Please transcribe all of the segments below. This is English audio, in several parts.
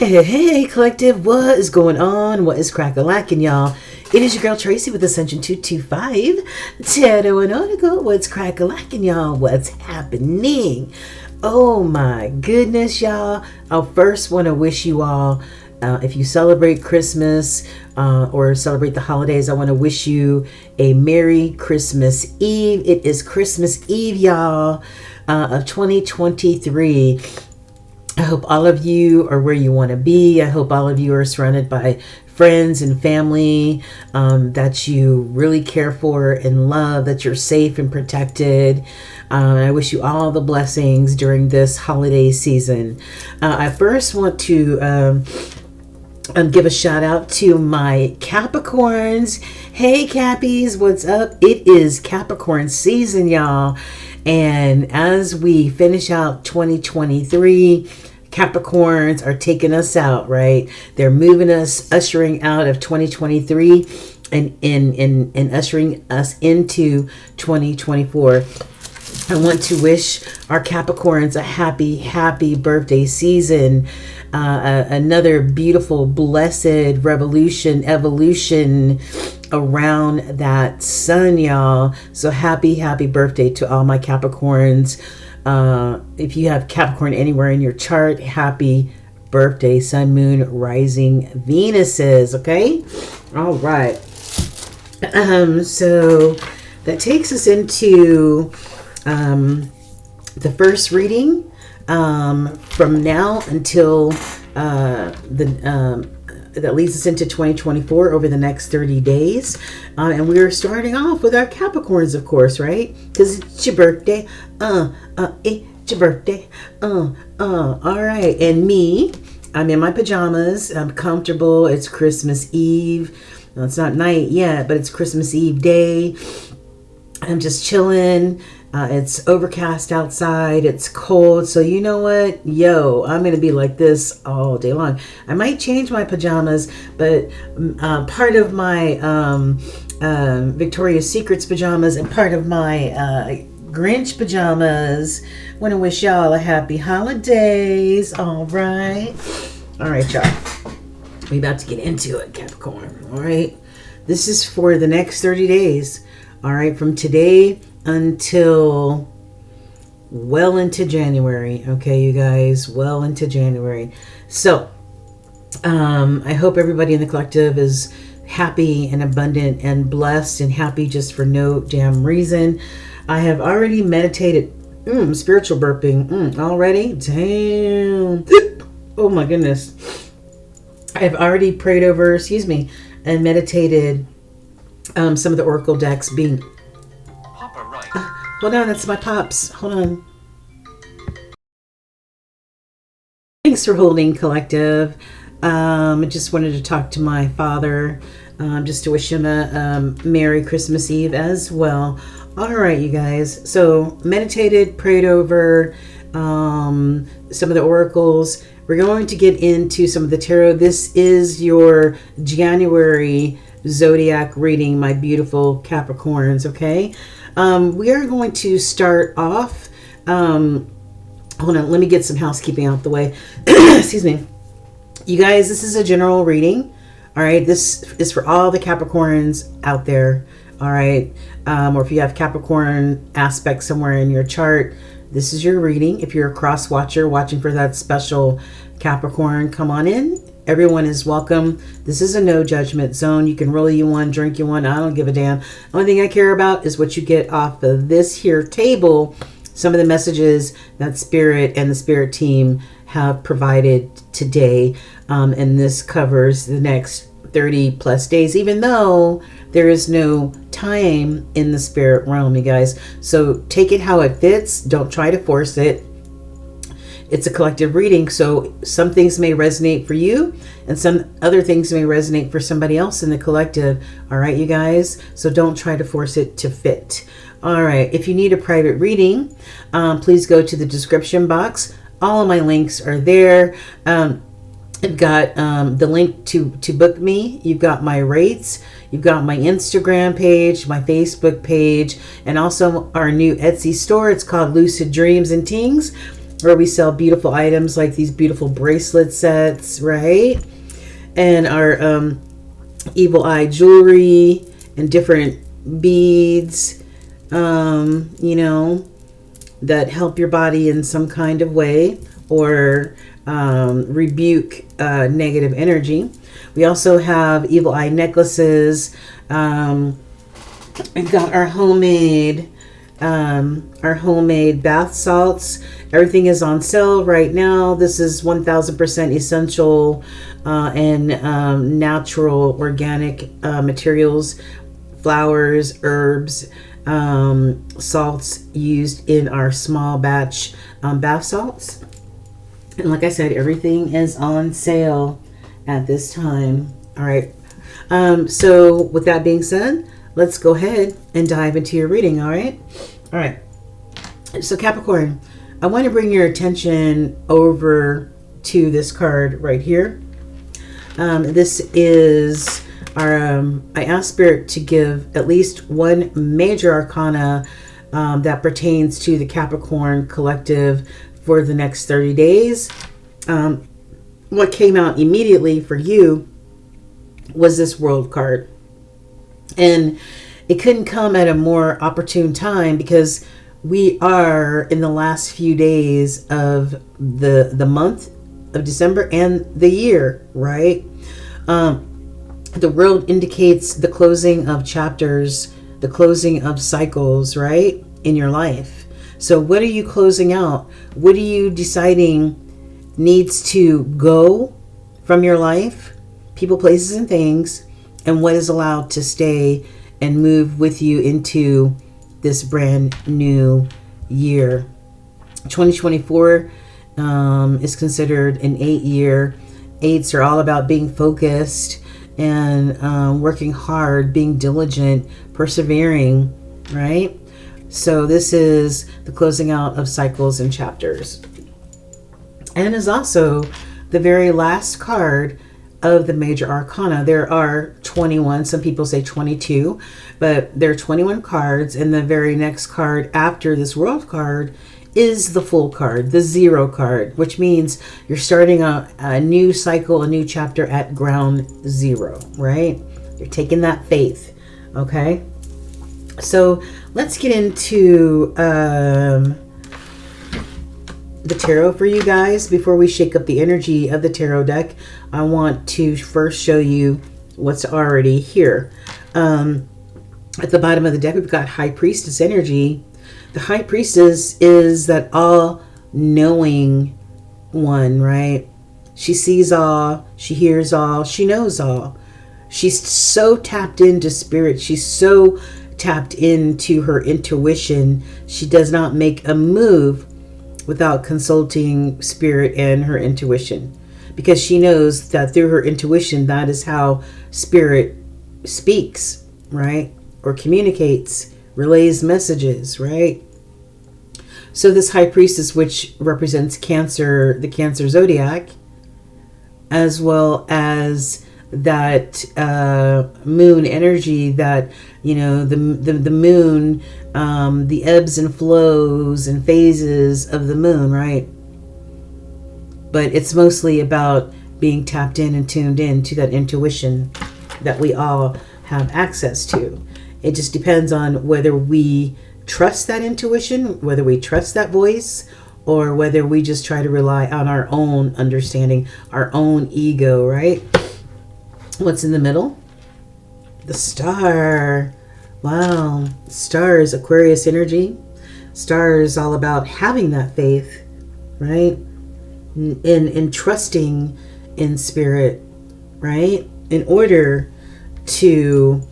Hey, collective, what is going on? What is crack-a-lackin', y'all? It is your girl Tracy with Ascension 225. Tarot and Oracle, what's crack-a-lackin', y'all? What's happening? Oh my goodness, y'all. I first want to wish you all, if you celebrate Christmas or celebrate the holidays, I want to wish you a Merry Christmas Eve. It is Christmas Eve, y'all, of 2023. I hope all of you are where you want to be. I hope all of you are surrounded by friends and family that you really care for and love, that you're safe and protected. I wish you all the blessings during this holiday season. I first want to give a shout out to my Capricorns. Hey Cappies, what's up? It is Capricorn season, y'all. And as we finish out 2023, Capricorns are taking us out, right? They're moving us, ushering out of 2023 and ushering us into 2024. I want to wish our Capricorns a happy birthday season. Another beautiful, blessed revolution, evolution around that sun, y'all. So happy birthday to all my Capricorns. If you have Capricorn anywhere in your chart, happy birthday, sun, moon, rising Venuses. Okay, all right. So that takes us into the first reading from now until that leads us into 2024 over the next 30 days. And we're starting off with our Capricorns, of course, right? Because it's your birthday. It's your birthday. All right. And me, I'm in my pajamas. I'm comfortable. It's Christmas Eve. No, it's not night yet, but it's Christmas Eve day. I'm just chilling. It's overcast outside. It's cold. So you know what? Yo, I'm going to be like this all day long. I might change my pajamas, but part of my Victoria's Secrets pajamas and part of my Grinch pajamas, want to wish y'all a happy holidays. All right. All right, y'all. We about to get into it, Capricorn. All right. This is for the next 30 days. All right. From today until well into January. Okay, you guys, well into January. So I hope everybody in the collective is happy and abundant and blessed and happy just for no damn reason. I have already meditated. Spiritual burping already. Damn. Oh my goodness. I have already prayed over, and meditated some of the oracle decks being hold on, that's my pops. Hold on. Thanks for holding, collective. I just wanted to talk to my father, just to wish him a Merry Christmas Eve as well. All right, you guys. So meditated, prayed over some of the oracles. We're going to get into some of the tarot. This is your January zodiac reading, my beautiful Capricorns, okay? We are going to start off. Hold on, let me get some housekeeping out the way. Excuse me. You guys, this is a general reading. All right, this is for all the Capricorns out there. All right, or if you have Capricorn aspect somewhere in your chart, this is your reading. If you're a cross watcher watching for that special Capricorn, come on in. Everyone is welcome. This is a no judgment zone. You can roll you one, drink you one. I don't give a damn. Only thing I care about is what you get off of this here table. Some of the messages that Spirit and the Spirit team have provided today. And this covers the next 30 plus days, even though there is no time in the spirit realm, you guys. So take it how it fits. Don't try to force it. It's a collective reading, so some things may resonate for you and some other things may resonate for somebody else in the collective. All right, you guys? So don't try to force it to fit. All right, if you need a private reading, please go to the description box. All of my links are there. I've got the link to book me. You've got my rates. You've got my Instagram page, my Facebook page, and also our new Etsy store. It's called Lucid Dreams and Tings. where we sell beautiful items like these beautiful bracelet sets, right? And our evil eye jewelry and different beads, you know, that help your body in some kind of way or rebuke negative energy. We also have evil eye necklaces. We've got our homemade bath salts. Everything is on sale right now. This is 1000% essential and natural organic materials, flowers, herbs, salts used in our small batch bath salts. And like I said, everything is on sale at this time. All right. So with that being said, let's go ahead and dive into your reading. All right. All right. So Capricorn, I want to bring your attention over to this card right here. This is our, I asked Spirit to give at least one major arcana that pertains to the Capricorn collective for the next 30 days. What came out immediately for you was this World card. And it couldn't come at a more opportune time because we are in the last few days of the month of December and the year, right? The world indicates the closing of chapters, the closing of cycles, right, in your life. So what are you closing out? What are you deciding needs to go from your life? People, places, and things. And what is allowed to stay and move with you into this brand new year. 2024 is considered an 8-year. 8s are all about being focused and working hard, being diligent, persevering, right? So this is the closing out of cycles and chapters. And is also the very last card of the major arcana. There are 21, some people say 22, but there are 21 cards, and the very next card after this World card is the Full card, the 0 card, which means you're starting a new cycle, a new chapter at ground zero, right? You're taking that faith, okay? So let's get into the tarot for you guys. Before we shake up the energy of the tarot deck, I want to first show you what's already here. At the bottom of the deck, we've got High Priestess energy. The High Priestess is that all-knowing one, right? She sees all, she hears all, she knows all. She's so tapped into spirit. She's so tapped into her intuition. She does not make a move without consulting spirit and her intuition, because she knows that through her intuition, that is how spirit speaks, right? Or communicates, relays messages, right? So this High Priestess, which represents Cancer, the Cancer zodiac, as well as that moon energy, that, you know, the moon, the ebbs and flows and phases of the moon, right? But it's mostly about being tapped in and tuned in to that intuition that we all have access to. It just depends on whether we trust that intuition, whether we trust that voice, or whether we just try to rely on our own understanding, our own ego, right? What's in the middle? The Star. Wow. Star is Aquarius energy. Star is all about having that faith, right? In trusting in spirit, right? In order to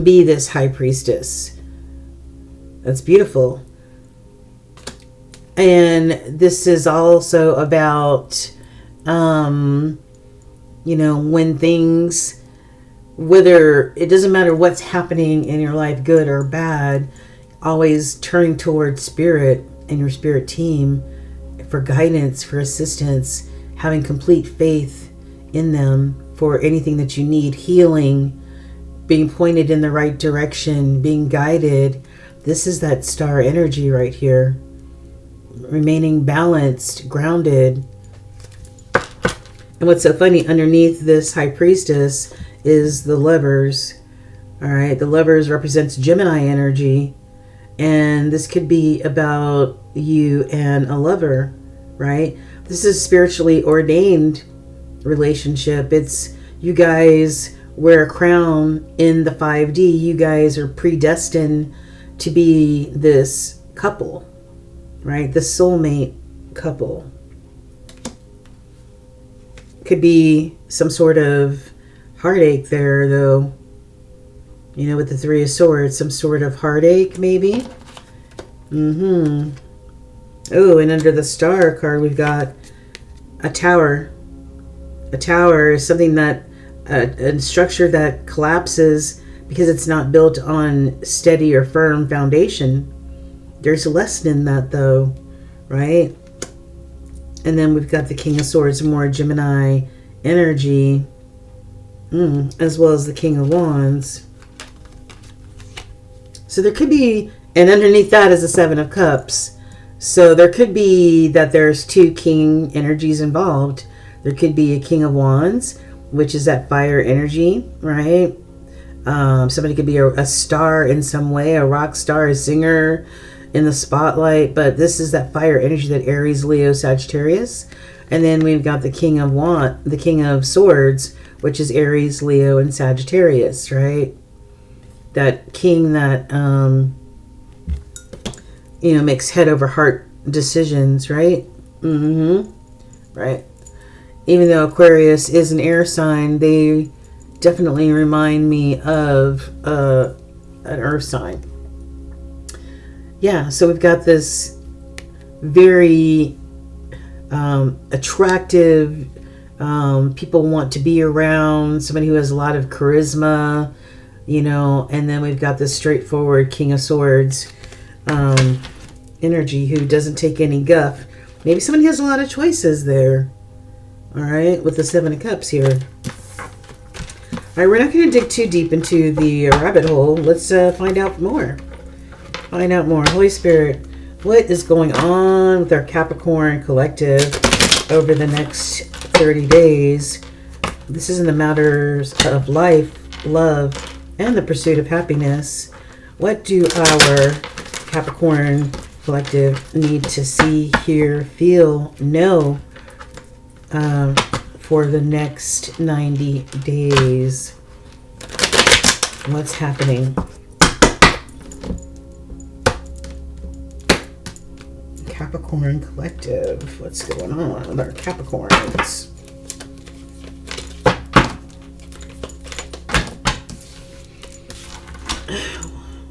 be this High Priestess. That's beautiful. And this is also about, you know, when things, whether it doesn't matter what's happening in your life, good or bad, always turning towards spirit and your spirit team for guidance, for assistance, having complete faith in them for anything that you need, healing, being pointed in the right direction, being guided. This is that star energy right here. remaining balanced, grounded. And what's so funny, underneath this High Priestess is the Lovers. All right, the Lovers represents Gemini energy. And this could be about you and a lover, right? This is spiritually ordained relationship. It's you guys wear a crown in the 5D. You guys are predestined to be this couple, right? The soulmate couple. Could be some sort of heartache there, though. You know, with the Three of Swords, some sort of heartache, maybe. Oh, and under the Star card, we've got a tower. A tower is something that, a structure that collapses because it's not built on steady or firm foundation. There's a lesson in that, though, right? And then we've got the King of Swords, more Gemini energy, as well as the King of Wands. So there could be, and underneath that is the Seven of Cups. So there could be that there's two king energies involved. There could be a King of Wands, which is that fire energy, right? Somebody could be a star in some way, a rock star, a singer in the spotlight. But this is that fire energy, that Aries, Leo, Sagittarius. And then we've got the King of Swords, which is Aries, Leo, and Sagittarius, right? That king that, you know, makes head over heart decisions, right? Right. Even though Aquarius is an air sign, they definitely remind me of an earth sign. Yeah, so we've got this very attractive, people want to be around, somebody who has a lot of charisma, you know, and then we've got this straightforward King of Swords energy who doesn't take any guff. Maybe somebody has a lot of choices there. All right, with the Seven of Cups here. All right, we're not going to dig too deep into the rabbit hole. Let's find out more. Find out more. Holy Spirit, what is going on with our Capricorn collective over the next 30 days? This is in the matters of life, love, and the pursuit of happiness. What do our Capricorn collective need to see, hear, feel, know for the next 90 days? What's happening? Capricorn collective. What's going on with our Capricorns?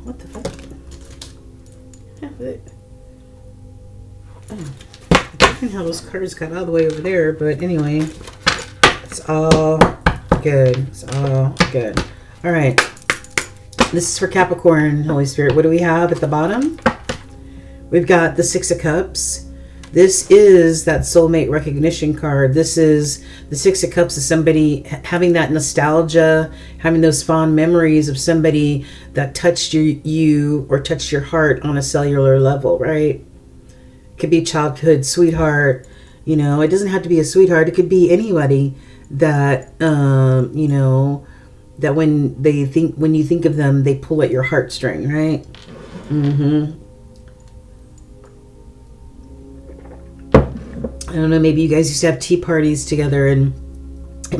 What the fuck? I don't know how those cards got all the way over there, but anyway, it's all good. It's all good. All right. This is for Capricorn, Holy Spirit. What do we have at the bottom? We've got the Six of Cups. This is that soulmate recognition card. This is the Six of Cups, is somebody having that nostalgia, having those fond memories of somebody that touched you or touched your heart on a cellular level, right? It could be childhood sweetheart. You know, it doesn't have to be a sweetheart. It could be anybody that, you know, that when you think of them, they pull at your heartstring, right? I don't know, maybe you guys used to have tea parties together and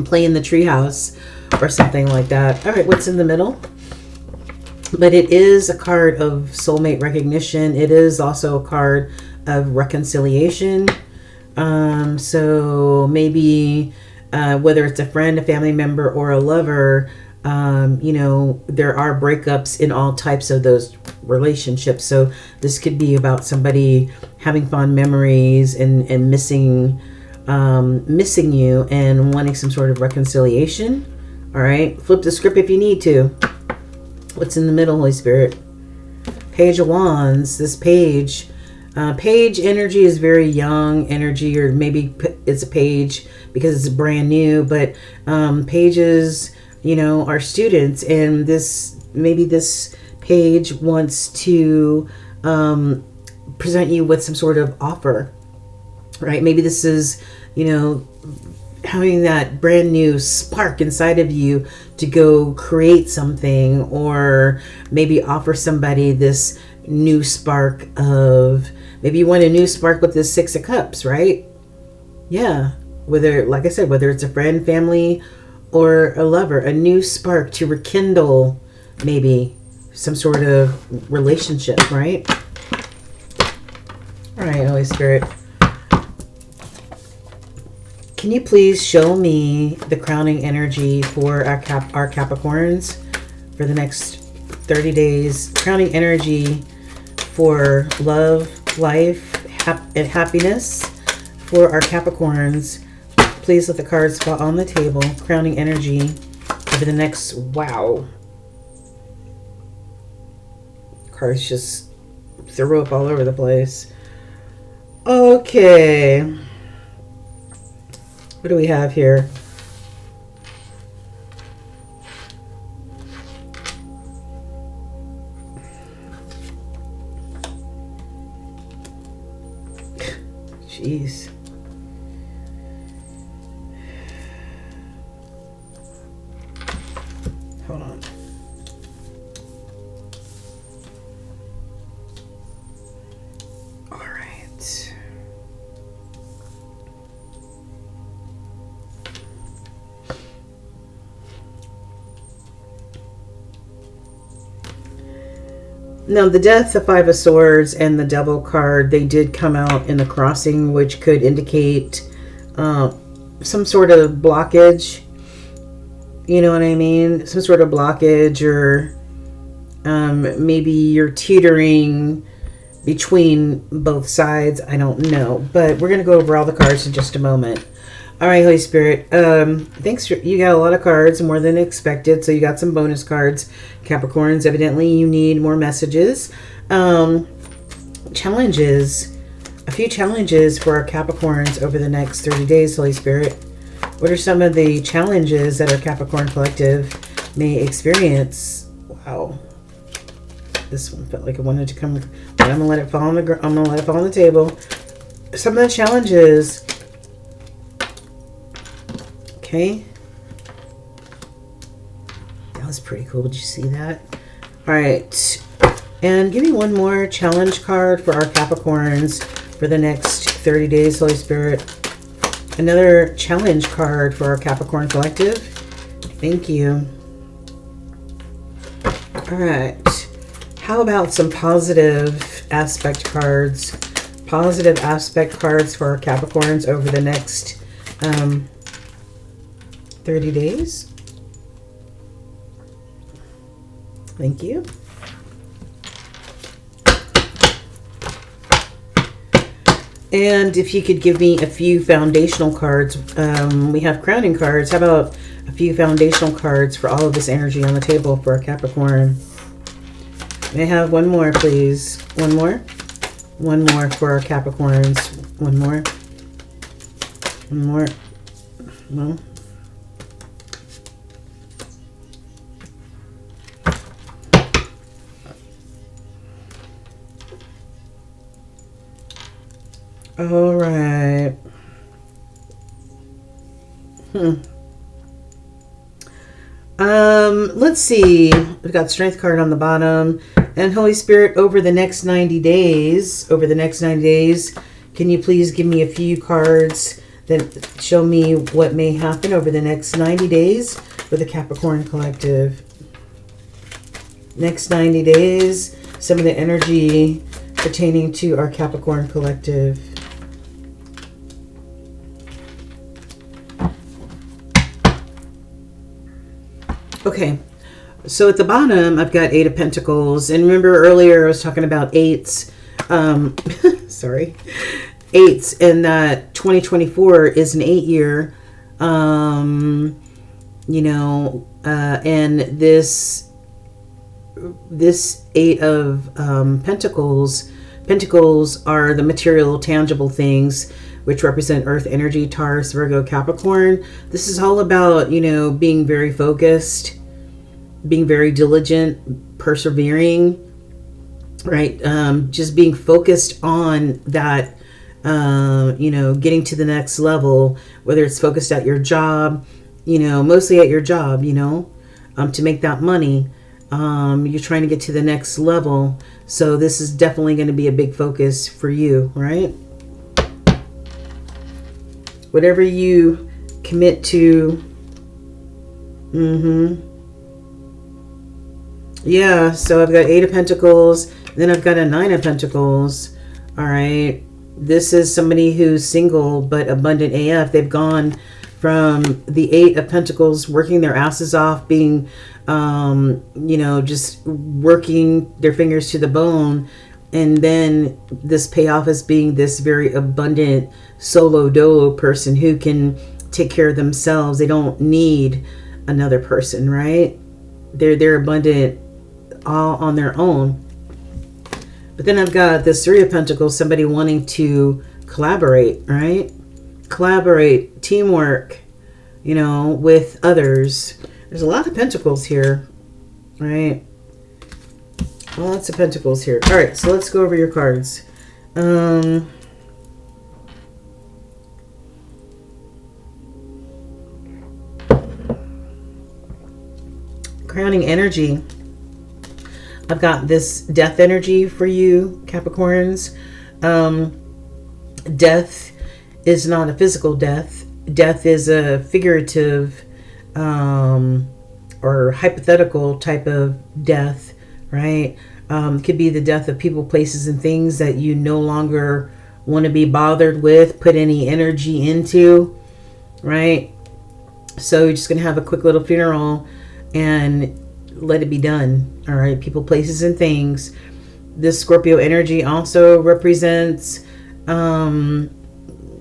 play in the treehouse or something like that. All right, what's in the middle? But it is a card of soulmate recognition. It is also a card of reconciliation. So maybe whether it's a friend, a family member, or a lover, you know, there are breakups in all types of those relationships. So this could be about somebody having fond memories and missing you and wanting some sort of reconciliation. All right, flip the script if you need to. What's in the middle, Holy Spirit? Page of Wands. This page energy is very young energy, or maybe it's a page because it's brand new, but pages, you know, are students, and maybe this page wants to present you with some sort of offer, right? Maybe this is, you know, having that brand new spark inside of you to go create something, or maybe offer somebody this new spark of, maybe you want a new spark with this Six of Cups, right? Yeah. Whether, like I said, whether it's a friend, family, or a lover, a new spark to rekindle maybe some sort of relationship, right? All right, Holy Spirit. Can you please show me the crowning energy for our Capricorns for the next 30 days? Crowning energy for love, life, and happiness for our Capricorns. Please let the cards fall on the table. Crowning energy over the next... Wow. Cards just threw up all over the place. Okay. What do we have here? Jeez. Hold on. All right. Now, the Death, the Five of Swords, and the Devil card, they did come out in the crossing, which could indicate some sort of blockage. You know what I mean? Some sort of blockage, or maybe you're teetering between both sides. I don't know. But we're going to go over all the cards in just a moment. All right, Holy Spirit. Thanks. You got a lot of cards, more than expected. So you got some bonus cards. Capricorns, evidently you need more messages. Challenges. A few challenges for our Capricorns over the next 30 days, Holy Spirit. What are some of the challenges that our Capricorn collective may experience? Wow. This one felt like it wanted to come. But I'm going to let it fall on the I'm going to let it fall on the table. Some of the challenges. Okay. That was pretty cool. Did you see that? All right. And give me one more challenge card for our Capricorns for the next 30 days, Holy Spirit. Another challenge card for our Capricorn collective. Thank you. All right. How about some positive aspect cards? Positive aspect cards for our Capricorns over the next 30 days. Thank you. And if you could give me a few foundational cards. We have crowning cards. How about a few foundational cards for all of this energy on the table for a Capricorn? May I have one more, please? One more? One more for our Capricorns. One more. One more. Well. All right. Let's see. We've got Strength card on the bottom. And Holy Spirit, over the next 90 days, can you please give me a few cards that show me what may happen over the next 90 days for the Capricorn collective? Next 90 days, some of the energy pertaining to our Capricorn collective. Okay, so at the bottom, I've got 8 of Pentacles. And remember earlier I was talking about 8s. Sorry. 8s, and that 2024 is an 8-year. You know, and this 8 of Pentacles. Pentacles are the material, tangible things, which represent Earth energy, Taurus, Virgo, Capricorn. This is all about, you know, being very focused, being very diligent, persevering, right? Just being focused on that, you know, getting to the next level, whether it's focused at your job, you know, mostly at your job, you know, to make that money. You're trying to get to the next level. So this is definitely going to be a big focus for you, right? Whatever you commit to. Yeah, so I've got 8 of Pentacles, then I've got a 9 of Pentacles. All right. This is somebody who's single but abundant AF. They've gone from the 8 of Pentacles, working their asses off, being, you know, just working their fingers to the bone. And then this payoff is being this very abundant solo dolo person who can take care of themselves. They don't need another person, right? They're abundant all on their own. But then I've got this 3 of Pentacles, somebody wanting to collaborate, right? Collaborate, teamwork, you know, with others. There's a lot of Pentacles here, right? Lots of Pentacles here. All right, so let's go over your cards. Crowning energy. I've got this death energy for you, Capricorns. Death is not a physical death. Death is a figurative or hypothetical type of death, right? It could be the death of people, places, and things that you no longer want to be bothered with, put any energy into, right? So you're just going to have a quick little funeral and let it be done. All right, people, places, and things. This Scorpio energy also represents, you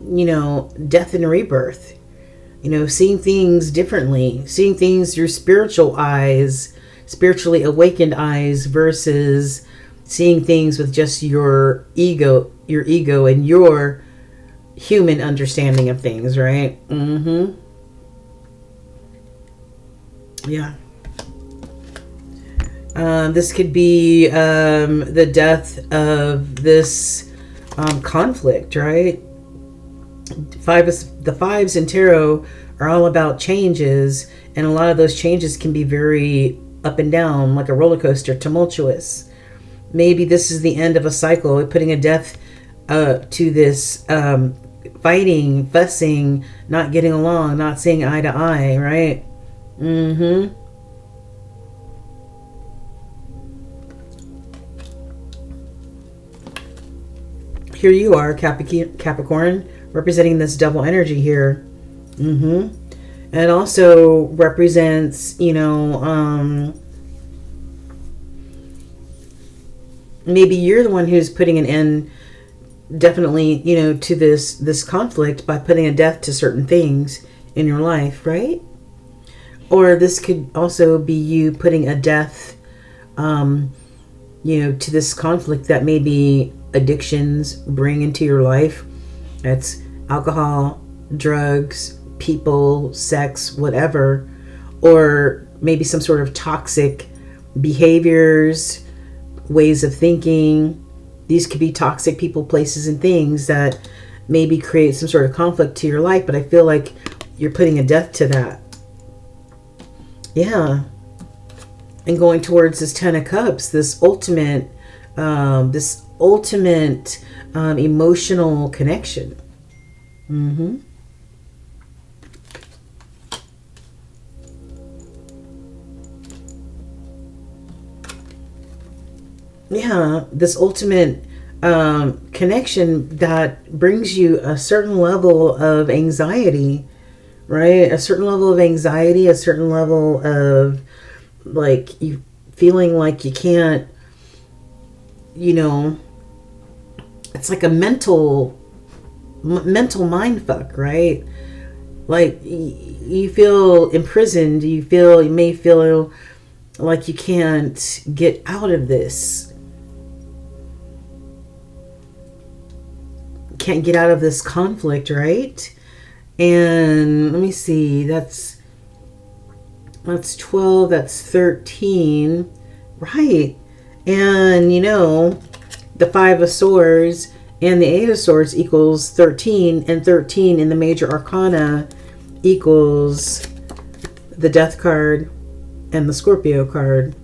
know, death and rebirth. You know, seeing things differently, seeing things through spiritual eyes, spiritually awakened eyes, versus seeing things with just your ego and your human understanding of things, right? Yeah. This could be the death of this conflict, right? The fives in tarot are all about changes, and a lot of those changes can be very up and down, like a roller coaster, tumultuous. Maybe this is the end of a cycle, putting a death to this fighting, fussing, not getting along, not seeing eye to eye, right? Here you are, Capricorn, representing this double energy here. And it also represents, you know, maybe you're the one who's putting an end, definitely, you know, to this conflict by putting a death to certain things in your life, right? Or this could also be you putting a death, you know, to this conflict that maybe addictions bring into your life. That's alcohol, drugs, people, sex, whatever. Or maybe some sort of toxic behaviors, ways of thinking. These could be toxic people, places, and things that maybe create some sort of conflict to your life, but I feel like you're putting a death to that. Yeah. And going towards this 10 of Cups, this ultimate emotional connection. Yeah, this ultimate connection that brings you a certain level of anxiety, right? A certain level of anxiety, a certain level of like you feeling like you can't, you know, it's like a mental mind fuck, right? Like you feel imprisoned, you may feel like you can't get out of this. Can't get out of this conflict, right? And let me see, that's 12, that's 13, right? And, you know, the Five of Swords and the Eight of Swords equals 13. And 13 in the major arcana equals the Death card and the Scorpio card.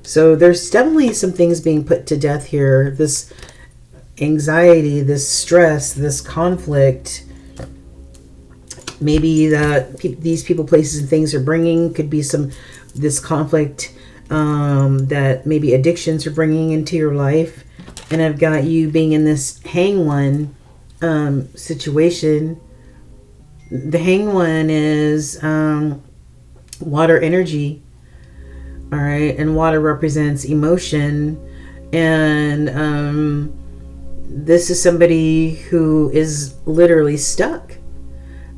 So there's definitely some things being put to death here. This anxiety, this stress, this conflict, maybe that these people, places, and things are bringing could be this conflict that maybe addictions are bringing into your life. And I've got you being in this hang one situation. The hang one is water energy. All right. And water represents emotion. And this is somebody who is literally stuck.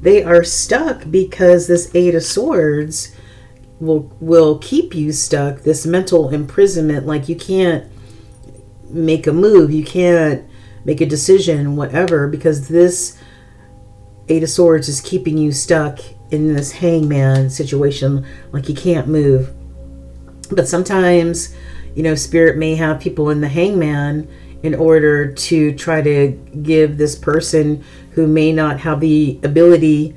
They are stuck because this Eight of Swords will keep you stuck. This mental imprisonment, like you can't make a move, you can't make a decision, whatever, because this Eight of Swords is keeping you stuck in this hangman situation, like you can't move. But sometimes, you know, Spirit may have people in the hangman in order to try to give this person who may not have the ability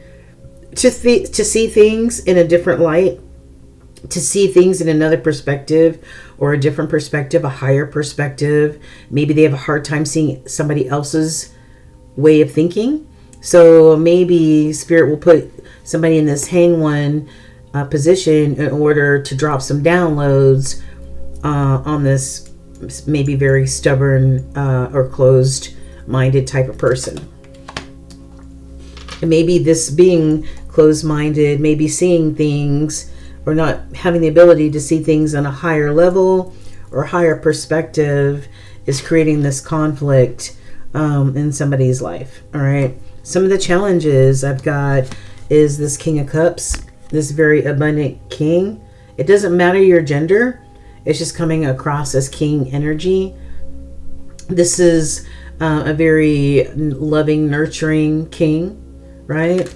to see things in a different light, to see things in another perspective, or a different perspective, a higher perspective. Maybe they have a hard time seeing somebody else's way of thinking. So maybe Spirit will put somebody in this hang one position in order to drop some downloads on this maybe very stubborn or closed-minded type of person. And maybe this being closed-minded, maybe seeing things or not having the ability to see things on a higher level or higher perspective is creating this conflict in somebody's life. All right. Some of the challenges I've got is this King of Cups, this very abundant king. It doesn't matter your gender. It's just coming across as king energy. This is a very loving, nurturing king, right?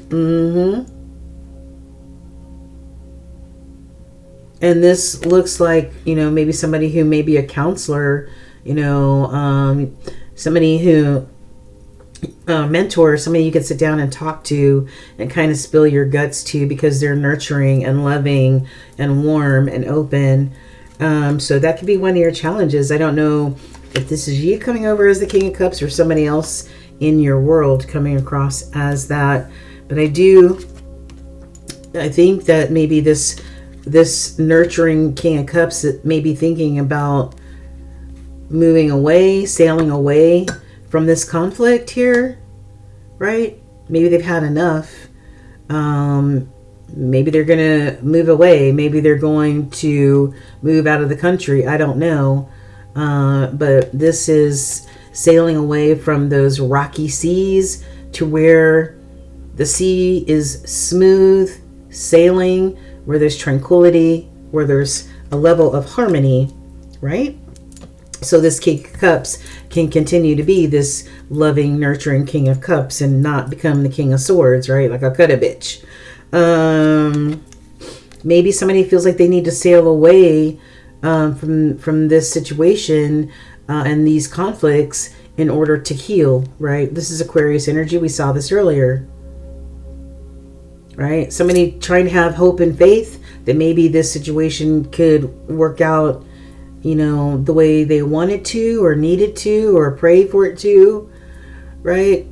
And this looks like, you know, maybe somebody who may be a counselor, you know, somebody who mentor, somebody you can sit down and talk to and kind of spill your guts to, because they're nurturing and loving and warm and open. So that could be one of your challenges. I don't know if this is you coming over as the King of Cups or somebody else in your world coming across as that. But I think that maybe this nurturing King of Cups that may be thinking about moving away, sailing away from this conflict here, right? Maybe they've had enough. Maybe they're going to move away. Maybe they're going to move out of the country. I don't know. But this is sailing away from those rocky seas to where the sea is smooth sailing, where there's tranquility, where there's a level of harmony, right? So this King of Cups can continue to be this loving, nurturing King of Cups and not become the King of Swords, right? Like a cut-a bitch. Maybe somebody feels like they need to sail away from this situation and these conflicts in order to heal, right? This is Aquarius energy. We saw this earlier, right? Somebody trying to have hope and faith that maybe this situation could work out, you know, the way they wanted to or needed to or pray for it to, right?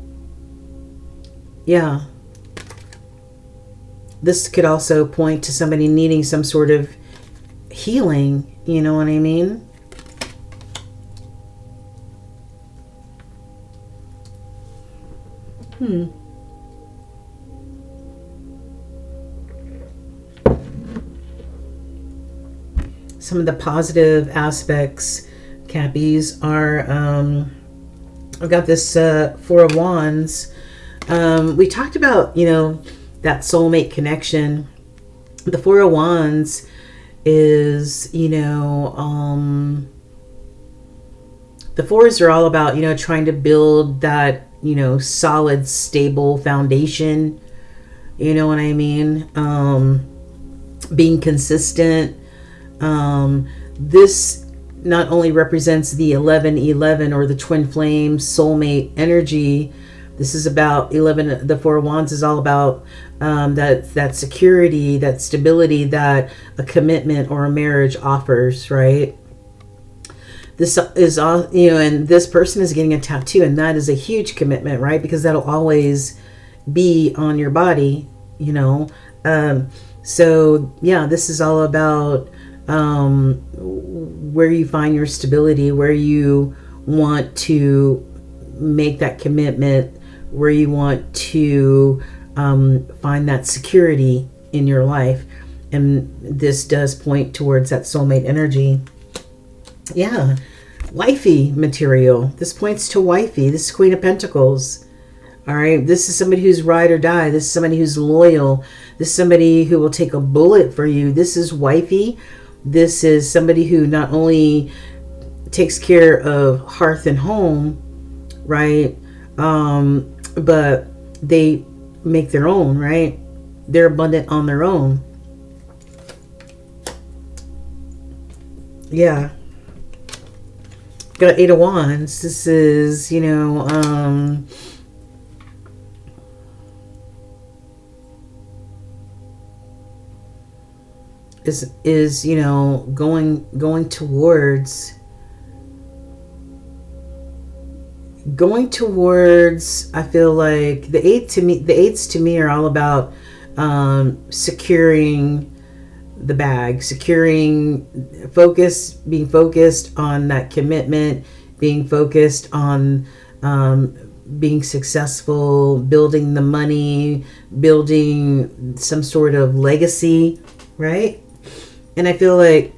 Yeah. This could also point to somebody needing some sort of healing, you know what I mean? Some of the positive aspects, Cappies, are, I've got this Four of Wands. We talked about, you know, that soulmate connection. The Four of Wands is, you know, the fours are all about, you know, trying to build that, you know, solid, stable foundation. You know what I mean? Being consistent. this not only represents the 1111 or the twin flame soulmate energy. This is about 11. The Four of Wands is all about that security, that stability that a commitment or a marriage offers, right? This is all, and this person is getting a tattoo, and that is a huge commitment, right? Because that'll always be on your body, so yeah, this is all about where you find your stability, where you want to make that commitment, where you want to find that security in your life. And this does point towards that soulmate energy. Yeah, wifey material. This points to wifey. This is Queen of Pentacles. All right, this is somebody who's ride or die. This is somebody who's loyal. This is somebody who will take a bullet for you. This is wifey. This is somebody who not only takes care of hearth and home, right? But they make their own, right? They're abundant on their own. Yeah. Got Eight of Wands. This is, is going towards, I feel like the eights to me are all about securing the bag, being focused on that commitment, being focused on being successful, building the money, building some sort of legacy, right? And I feel like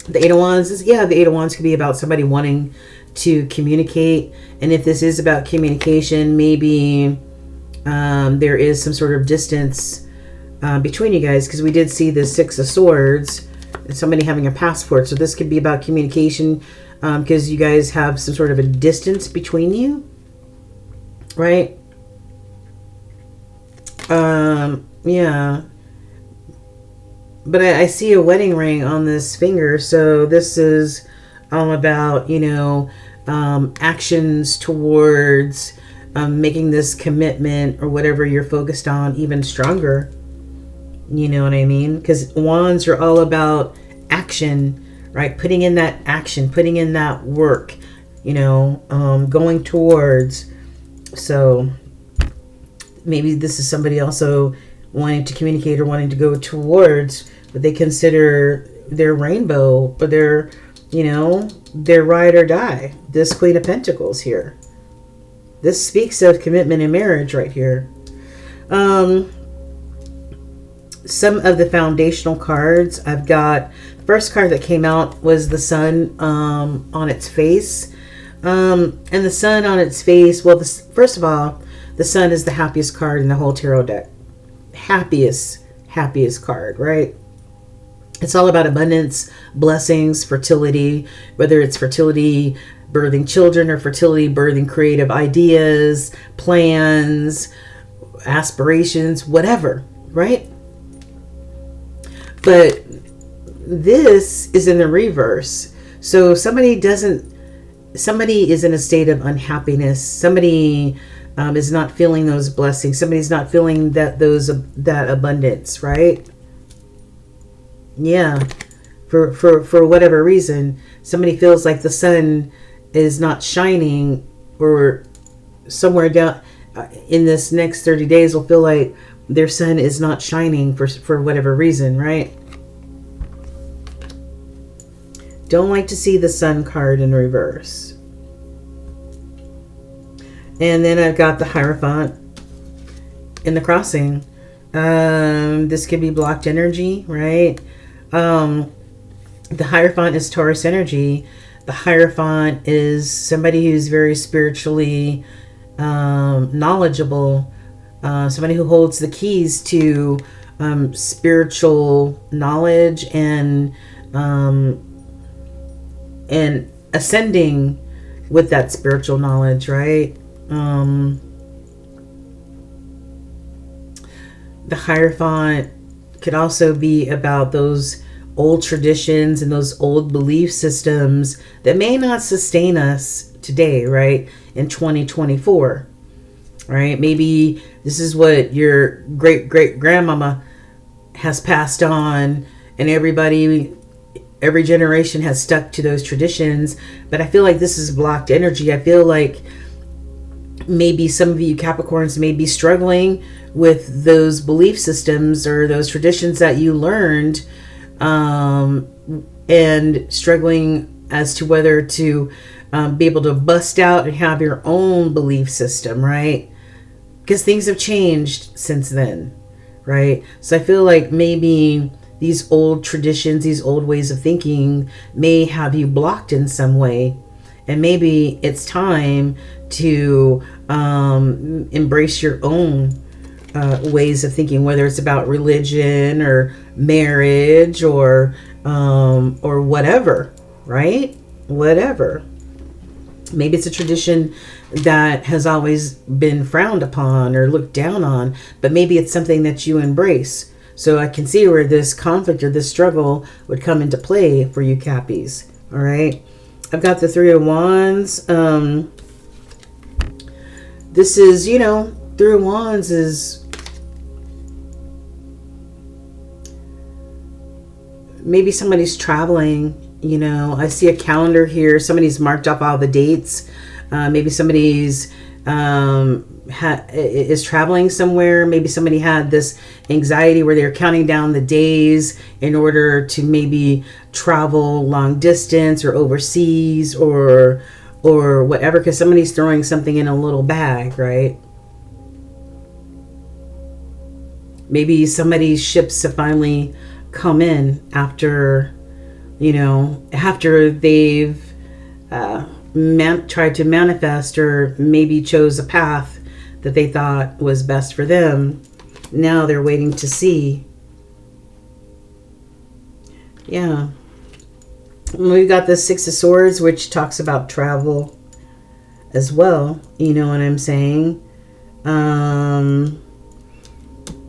the Eight of Wands is, the Eight of Wands could be about somebody wanting to communicate. And if this is about communication, maybe there is some sort of distance between you guys, because we did see the Six of Swords, somebody having a passport. So this could be about communication, because you guys have some sort of a distance between you, right? Yeah. But I see a wedding ring on this finger. So this is all about, actions towards making this commitment or whatever you're focused on even stronger. You know what I mean? Because wands are all about action, right? Putting in that action, putting in that work, going towards. So maybe this is somebody also wanting to communicate or wanting to go towards what they consider their rainbow, or their ride or die. This Queen of Pentacles here. This speaks of commitment and marriage right here. Some of the foundational cards I've got. The first card that came out was the Sun on its face. And the Sun on its face, well, first of all, the Sun is the happiest card in the whole tarot deck. Happiest card, right? It's all about abundance, blessings, fertility, whether it's fertility birthing children or fertility birthing creative ideas, plans, aspirations, whatever, right? But this is in the reverse. So somebody is in a state of unhappiness. Somebody is not feeling those blessings. Somebody's not feeling that abundance, right? Yeah. For whatever reason, somebody feels like the sun is not shining, or somewhere down in this next 30 days will feel like their sun is not shining for whatever reason, right? Don't like to see the Sun card in reverse. And then I've got the Hierophant in the crossing. This could be blocked energy, right? The Hierophant is Taurus energy. The Hierophant is somebody who's very spiritually knowledgeable. Somebody who holds the keys to spiritual knowledge and ascending with that spiritual knowledge, right? The Hierophant could also be about those old traditions and those old belief systems that may not sustain us today, right? In 2024, right? Maybe this is what your great-great-grandmama has passed on, and every generation has stuck to those traditions. But I feel like this is blocked energy. I feel like maybe some of you Capricorns may be struggling with those belief systems or those traditions that you learned, and struggling as to whether to be able to bust out and have your own belief system, right? Because things have changed since then, right? So I feel like maybe these old traditions, these old ways of thinking may have you blocked in some way. And maybe it's time to embrace your own ways of thinking, whether it's about religion or marriage or whatever, right? Whatever. Maybe it's a tradition that has always been frowned upon or looked down on, but maybe it's something that you embrace. So I can see where this conflict or this struggle would come into play for you Cappies. All right. I've got the Three of Wands. This is, Three of Wands is maybe somebody's traveling. I see a calendar here. Somebody's marked off all the dates. Maybe somebody's is traveling somewhere. Maybe somebody had this anxiety where they're counting down the days in order to maybe travel long distance or overseas or whatever, because somebody's throwing something in a little bag, right? Maybe somebody's ships have finally come in after they've tried to manifest or maybe chose a path that they thought was best for them. Now they're waiting to see. Yeah. We've got the Six of Swords, which talks about travel as well. You know what I'm saying?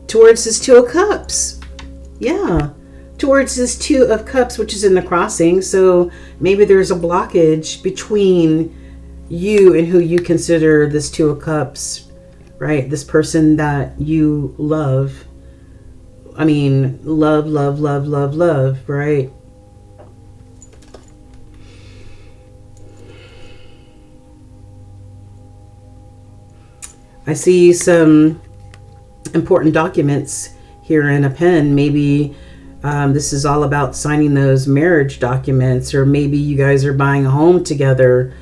Towards this Two of Cups. Yeah. Towards this Two of Cups, which is in the crossing. So maybe there's a blockage between you and who you consider this Two of Cups, right? This person that you love. I mean, love, right? I see some important documents here in a pen. Maybe this is all about signing those marriage documents, or maybe you guys are buying a home together.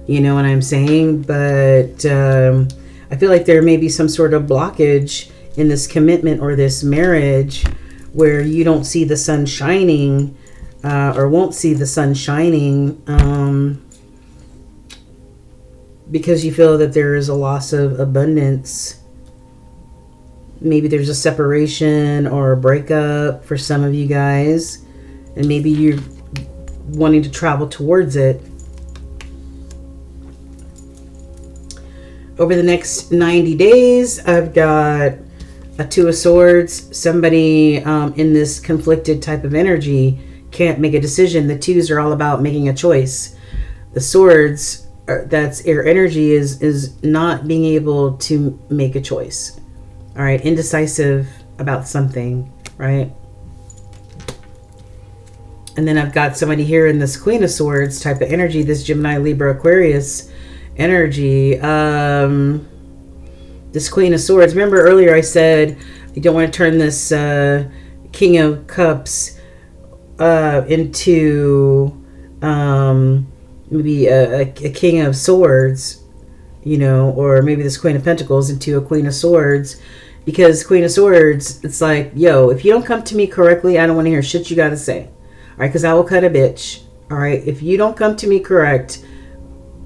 You know what I'm saying? But I feel like there may be some sort of blockage in this commitment or this marriage where you don't see the sun shining or won't see the sun shining because you feel that there is a loss of abundance. Maybe there's a separation or a breakup for some of you guys, and maybe you're wanting to travel towards it. Over the next 90 days, I've got a Two of Swords. Somebody in this conflicted type of energy can't make a decision. The twos are all about making a choice. The swords, that's air energy, is not being able to make a choice. All right, indecisive about something, right? And then I've got somebody here in this Queen of Swords type of energy, this Gemini, Libra, Aquarius energy. This Queen of Swords. Remember earlier I said you don't want to turn this King of Cups into maybe a King of Swords, or maybe this Queen of Pentacles into a Queen of Swords, because Queen of Swords, it's like, yo, if you don't come to me correctly, I don't want to hear shit you got to say. All right, because I will cut a bitch. All right, if you don't come to me correct,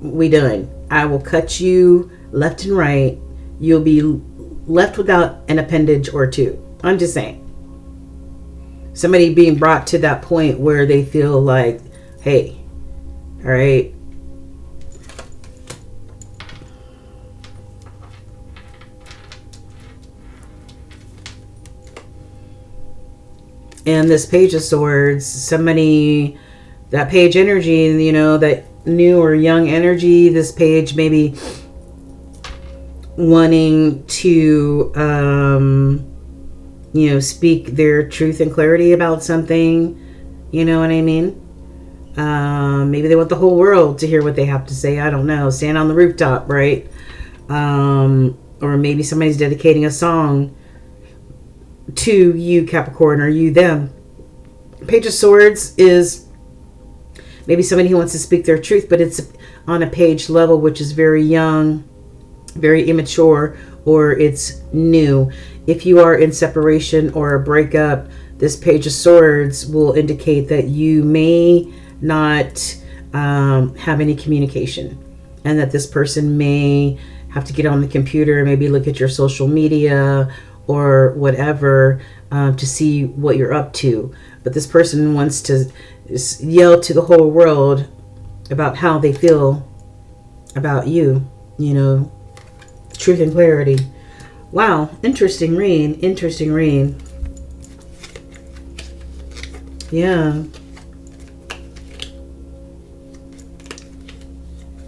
we done. I will cut you left and right. You'll be left without an appendage or two. I'm just saying. Somebody being brought to that point where they feel like, hey, all right, And this Page of Swords, somebody, that page energy, you know, that new or young energy, this page maybe wanting to, you know, speak their truth and clarity about something. You know what I mean? Maybe they want the whole world to hear what they have to say. I don't know. Stand on the rooftop, right? Or maybe somebody's dedicating a song to you, Capricorn, or you, them. Page of Swords is maybe somebody who wants to speak their truth, but it's on a page level, which is very young, very immature, or it's new. If you are in separation or a breakup, this Page of Swords will indicate that you may not have any communication, and that this person may have to get on the computer and maybe look at your social media or whatever to see what you're up to. But this person wants to yell to the whole world about how they feel about you, you know, truth and clarity. Wow, interesting read, interesting read. Yeah.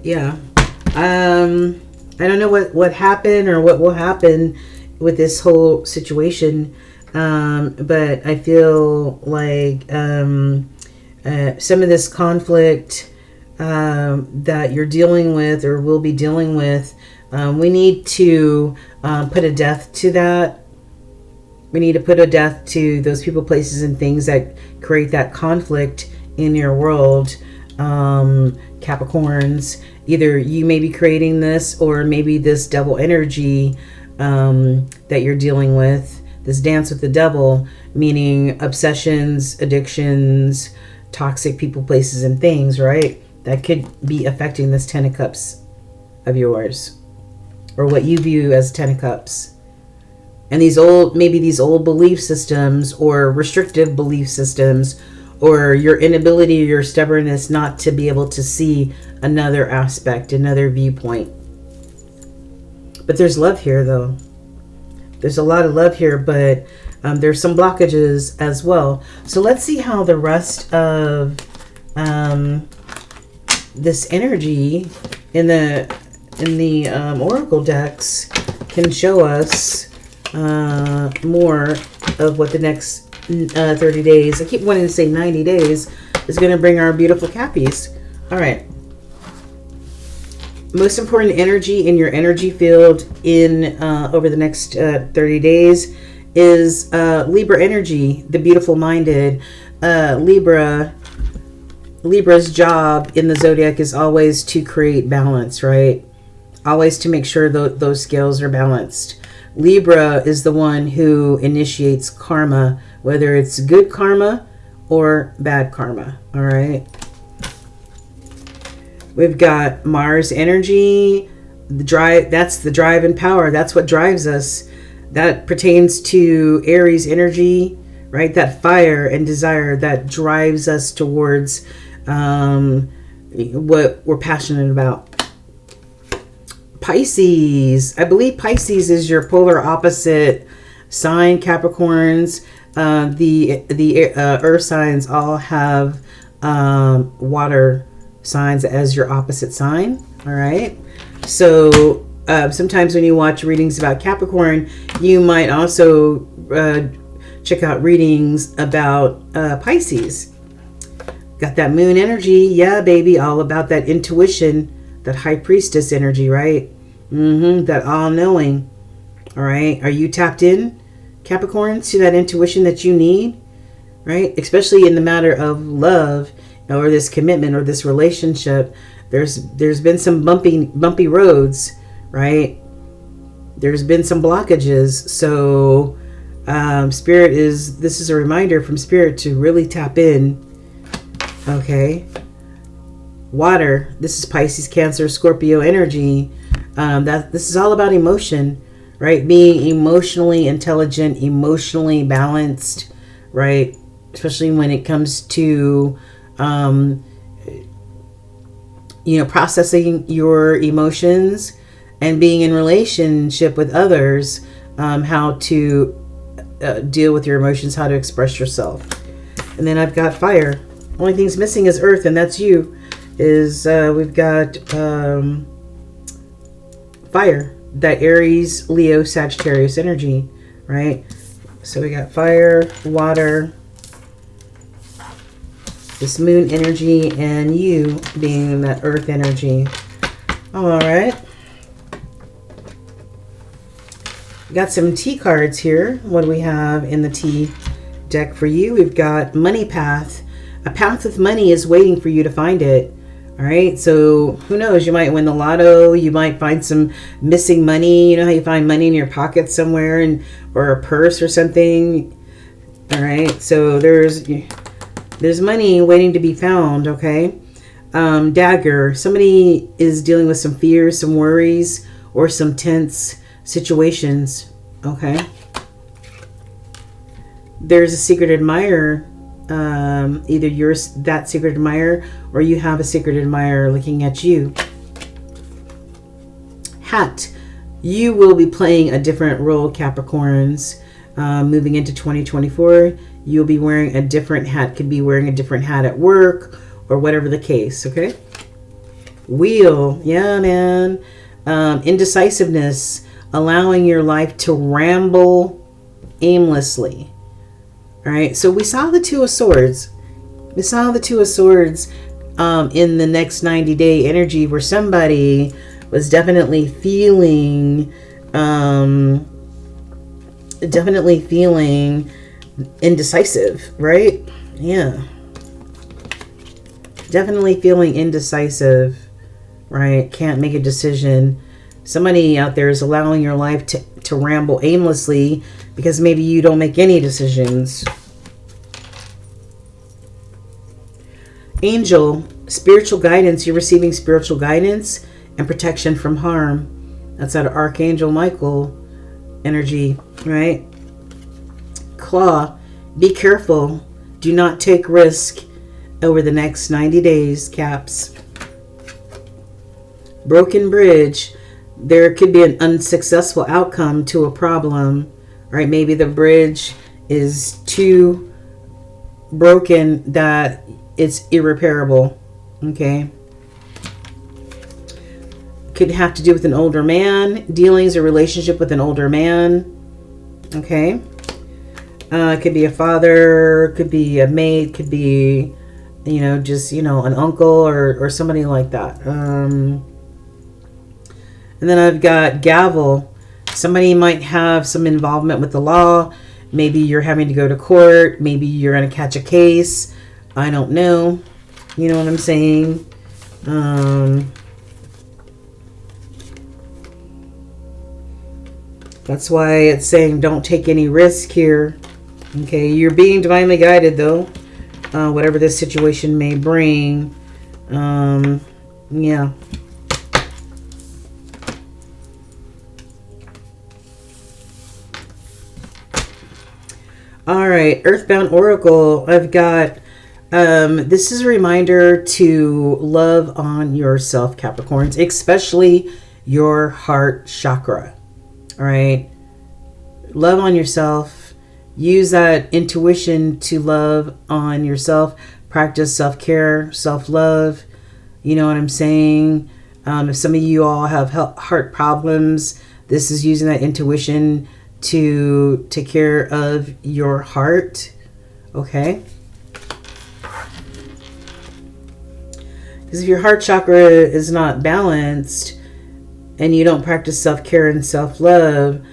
Yeah. I don't know what happened or what will happen with this whole situation. But I feel like some of this conflict that you're dealing with or will be dealing with, we need to put a death to that. We need to put a death to those people, places, and things that create that conflict in your world. Capricorns, either you may be creating this, or maybe this devil energy that you're dealing with, this dance with the devil, meaning obsessions, addictions, toxic people, places, and things, right? That could be affecting this 10 of Cups of yours, or what you view as 10 of Cups. And these old belief systems, or restrictive belief systems, or your inability, your stubbornness not to be able to see another aspect, another viewpoint. But there's love here, though. There's a lot of love here, but there's some blockages as well. So let's see how the rest of this energy in the oracle decks can show us more of what the next 30 days, I keep wanting to say 90 days, is going to bring our beautiful Cappies. All right. Most important energy in your energy field in over the next 30 days is Libra energy, the beautiful minded. Libra's job in the zodiac is always to create balance, right? Always to make sure those scales are balanced. Libra is the one who initiates karma, whether it's good karma or bad karma. All right. We've got Mars energy, the drive. That's the drive and power. That's what drives us. That pertains to Aries energy, right? That fire and desire that drives us towards what we're passionate about. Pisces. I believe Pisces is your polar opposite sign, Capricorns. The earth signs all have water signs as your opposite sign. All right. So sometimes when you watch readings about Capricorn, you might also check out readings about Pisces. Got that moon energy. Yeah, baby. All about that intuition, that high priestess energy, right? That all-knowing. All right. Are you tapped in, Capricorn, to that intuition that you need, right? Especially in the matter of love, or this commitment, or this relationship. There's been some bumpy roads, right? There's been some blockages. So this is a reminder from Spirit to really tap in. Okay. Water. This is Pisces, Cancer, Scorpio energy. This is all about emotion, right? Being emotionally intelligent, emotionally balanced, right? Especially when it comes to, processing your emotions and being in relationship with others, how to deal with your emotions, how to express yourself. And then I've got fire. Only thing's missing is earth, and that's you. We've got fire. That Aries, Leo, Sagittarius energy, right? So we got fire, water, this moon energy, and you being that earth energy. All right. We got some T cards here. What do we have in the T deck for you? We've got money path. A path with money is waiting for you to find it. All right, so who knows? You might win the lotto. You might find some missing money. You know how you find money in your pocket somewhere, or a purse or something. All right, so there's money waiting to be found. Okay, dagger. Somebody is dealing with some fears, some worries, or some tense situations. Okay, there's a secret admirer. Either you're that secret admirer, or you have a secret admirer looking at you. Hat. You will be playing a different role, Capricorns. Moving into 2024, you'll be wearing a different hat. Could be wearing a different hat at work, or whatever the case. Okay. Wheel. Yeah, man. Indecisiveness. Allowing your life to ramble aimlessly. All right, so we saw the Two of Swords. We saw the Two of Swords in the next 90-day energy, where somebody was definitely feeling indecisive, right? Yeah. Definitely feeling indecisive, right? Can't make a decision. Somebody out there is allowing your life to ramble aimlessly because maybe you don't make any decisions. Angel, spiritual guidance. You're receiving spiritual guidance and protection from harm. That's out of Archangel Michael energy, right? Claw, be careful. Do not take risk over the next 90 days, Caps. Broken bridge. There could be an unsuccessful outcome to a problem, right? Maybe the bridge is too broken that it's irreparable, okay? Could have to do with an older man, dealings or relationship with an older man, okay? It could be a father, could be a mate, could be, just, an uncle or somebody like that. And then I've got gavel. Somebody might have some involvement with the law. Maybe you're having to go to court. Maybe you're going to catch a case. I don't know. You know what I'm saying? That's why it's saying don't take any risk here. Okay, you're being divinely guided though. Whatever this situation may bring. Yeah. All right, Earthbound Oracle. I've got, this is a reminder to love on yourself, Capricorns, especially your heart chakra. All right, love on yourself. Use that intuition to love on yourself. Practice self-care, self-love. You know what I'm saying? If some of you all have heart problems, this is using that intuition to take care of your heart. Okay, because if your heart chakra is not balanced and you don't practice self-care and self-love,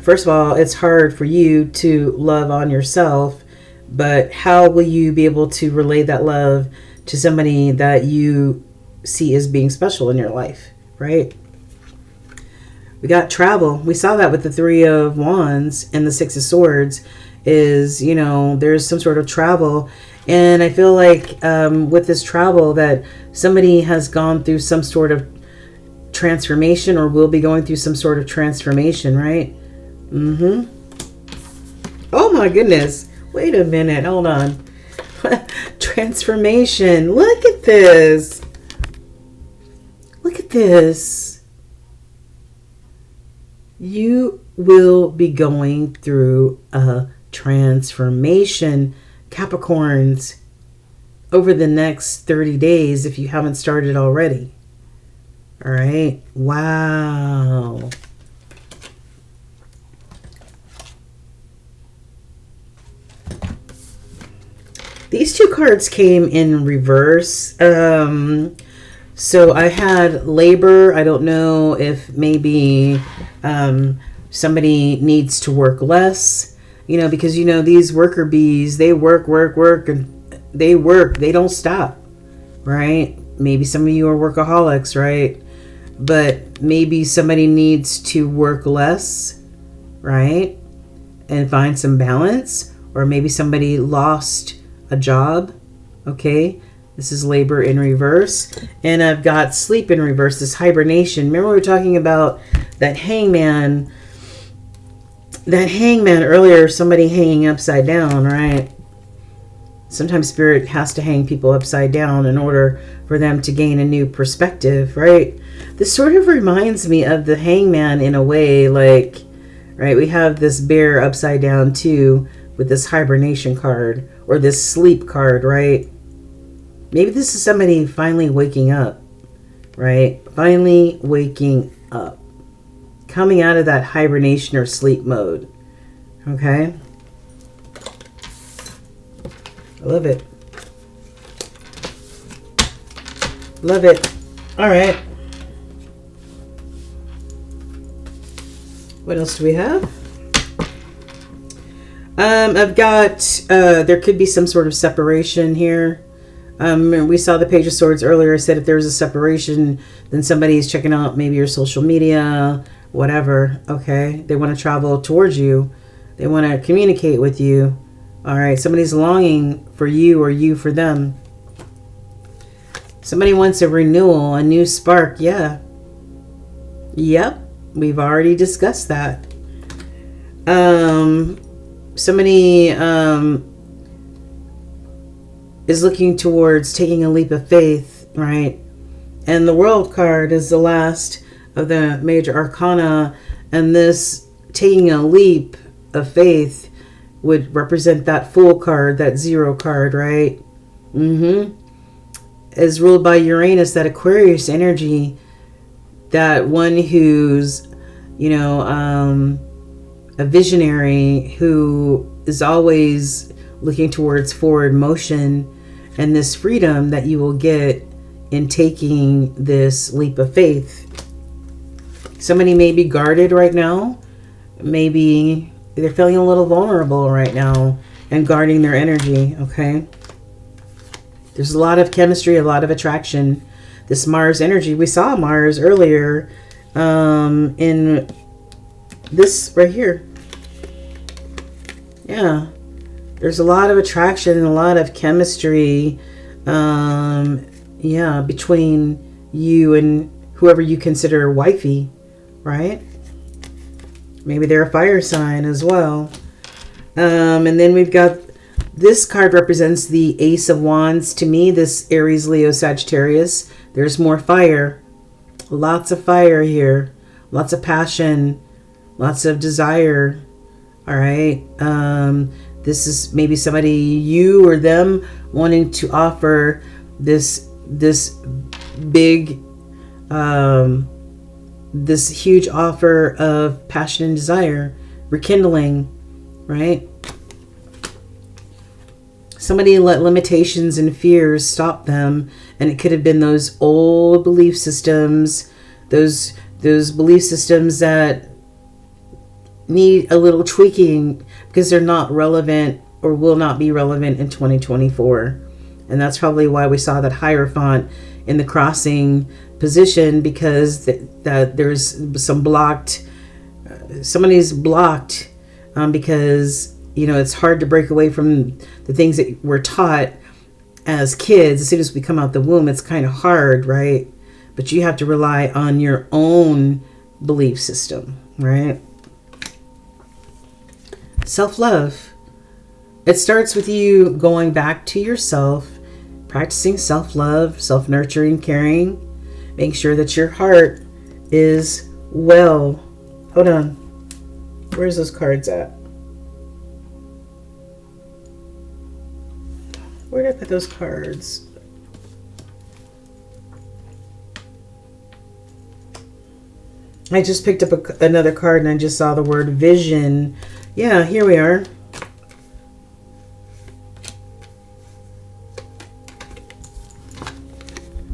first of all, it's hard for you to love on yourself. But how will you be able to relay that love to somebody that you see as being special in your life, right? We got travel. We saw that with the Three of Wands and the Six of Swords is, there's some sort of travel. And I feel like with this travel that somebody has gone through some sort of transformation or will be going through some sort of transformation, right? Mm-hmm. Oh my goodness. Wait a minute. Hold on. Transformation. Look at this. Look at this. You will be going through a transformation, Capricorns, over the next 30 days if you haven't started already. All right. Wow. These two cards came in reverse. So I had labor. I don't know if maybe somebody needs to work less, because, these worker bees, they work, and they work. They don't stop, right? Maybe some of you are workaholics, right? But maybe somebody needs to work less, right? And find some balance. Or maybe somebody lost a job, okay? This is labor in reverse. And I've got sleep in reverse, this hibernation. Remember we were talking about that hangman earlier, somebody hanging upside down, right? Sometimes spirit has to hang people upside down in order for them to gain a new perspective, right? This sort of reminds me of the hangman in a way, like, right, we have this bear upside down too with this hibernation card or this sleep card, right? Maybe this is somebody finally waking up, right? Finally waking up. Coming out of that hibernation or sleep mode. Okay? I love it. Love it. All right. What else do we have? I've got, there could be some sort of separation here. We saw the Page of Swords earlier. I said if there's a separation, then somebody's checking out maybe your social media, whatever. Okay. They want to travel towards you. They want to communicate with you. All right. Somebody's longing for you or you for them. Somebody wants a renewal, a new spark. Yeah. Yep. We've already discussed that. Somebody is looking towards taking a leap of faith, right? And the World card is the last of the major arcana, and this taking a leap of faith would represent that Fool card, that Zero card, right? Is ruled by Uranus, that Aquarius energy, that one who's, a visionary, who is always looking towards forward motion, and this freedom that you will get in taking this leap of faith. Somebody may be guarded right now. Maybe they're feeling a little vulnerable right now and guarding their energy, okay? There's a lot of chemistry, a lot of attraction. This Mars energy, we saw Mars earlier in this right here. Yeah. There's a lot of attraction and a lot of chemistry, between you and whoever you consider wifey, right? Maybe they're a fire sign as well. And then we've got, this card represents the Ace of Wands. To me, this Aries, Leo, Sagittarius, there's more fire. Lots of fire here. Lots of passion. Lots of desire. All right. This is maybe somebody, you or them, wanting to offer this big, this huge offer of passion and desire, rekindling, right? Somebody let limitations and fears stop them, and it could have been those old belief systems, those belief systems that need a little tweaking because they're not relevant or will not be relevant in 2024. And that's probably why we saw that Hierophant in the crossing position, because that there's some blocked, somebody's blocked because, it's hard to break away from the things that we're taught as kids. As soon as we come out the womb, it's kind of hard, right? But you have to rely on your own belief system, right? Self-love. It starts with you going back to yourself, practicing self-love, self-nurturing, caring, making sure that your heart is well, Hold on. Where's those cards at? Where did I put those cards? I just picked up another card and I just saw the word vision. Yeah, here we are.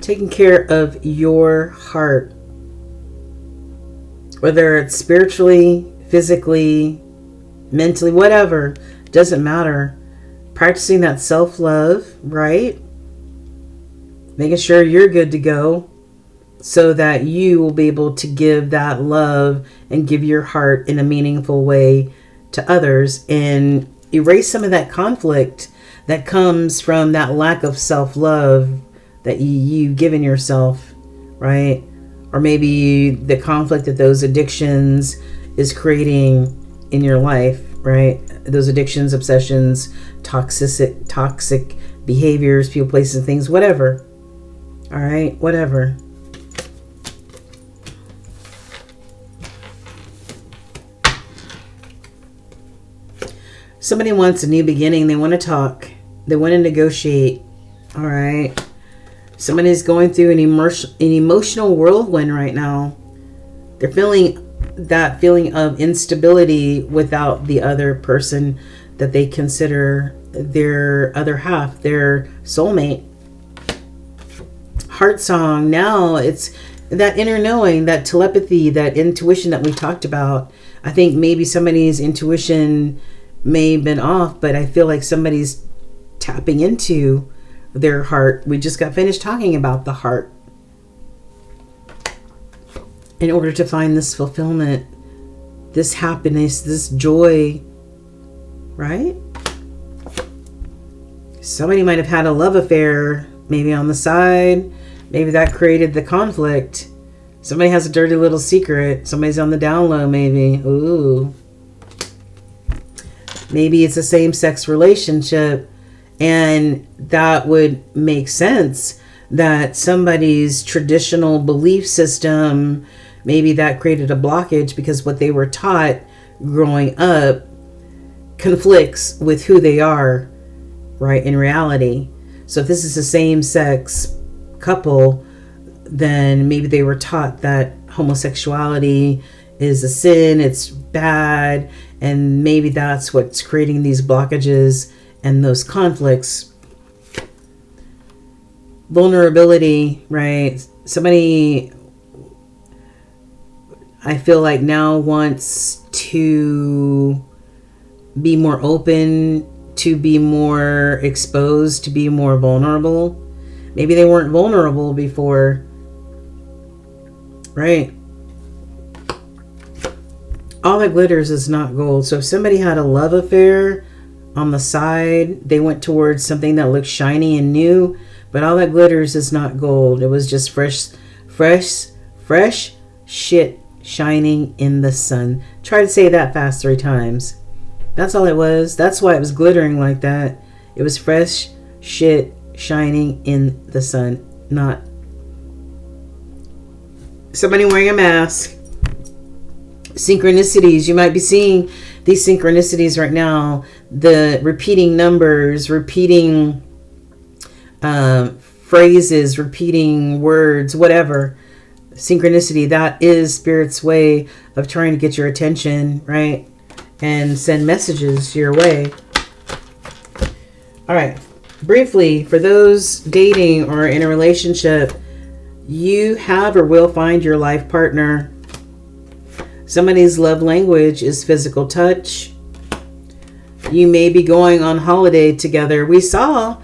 Taking care of your heart. Whether it's spiritually, physically, mentally, whatever. Doesn't matter. Practicing that self-love, right? Making sure you're good to go, so that you will be able to give that love and give your heart in a meaningful way to others, and erase some of that conflict that comes from that lack of self-love that you've given yourself, right? Or maybe the conflict that those addictions is creating in your life, right? Those addictions, obsessions, toxic behaviors, people, places, things, whatever. All right, whatever. Somebody wants a new beginning. They want to talk. They want to negotiate. All right. Somebody's going through an emotional whirlwind right now. They're feeling that feeling of instability without the other person that they consider their other half, their soulmate. Heart song. Now it's that inner knowing, that telepathy, that intuition that we talked about. I think maybe somebody's intuition may have been off, but I feel like somebody's tapping into their heart. We just got finished talking about the heart. In order to find this fulfillment, this happiness, this joy, right? Somebody might have had a love affair, maybe on the side. Maybe that created the conflict. Somebody has a dirty little secret. Somebody's on the down low, maybe. Ooh. Maybe it's a same-sex relationship, and that would make sense that somebody's traditional belief system, maybe that created a blockage because what they were taught growing up conflicts with who they are, right, in reality. So if this is a same-sex couple, then maybe they were taught that homosexuality is a sin, it's bad, and maybe that's what's creating these blockages and those conflicts. Vulnerability, right? Somebody, I feel like, now wants to be more open, to be more exposed, to be more vulnerable. Maybe they weren't vulnerable before, right? All that glitters is not gold. So if somebody had a love affair on the side, they went towards something that looked shiny and new, but all that glitters is not gold. It was just fresh shit shining in the sun. Try to say that fast 3 times. That's all it was. That's why it was glittering like that. It was fresh shit shining in the sun, not somebody wearing a mask. Synchronicities. You might be seeing these synchronicities right now. The repeating numbers, repeating phrases, repeating words, whatever. Synchronicity. That is Spirit's way of trying to get your attention, right? And send messages your way. All right. Briefly, for those dating or in a relationship, you have or will find your life partner. Somebody's love language is physical touch. You may be going on holiday together. We saw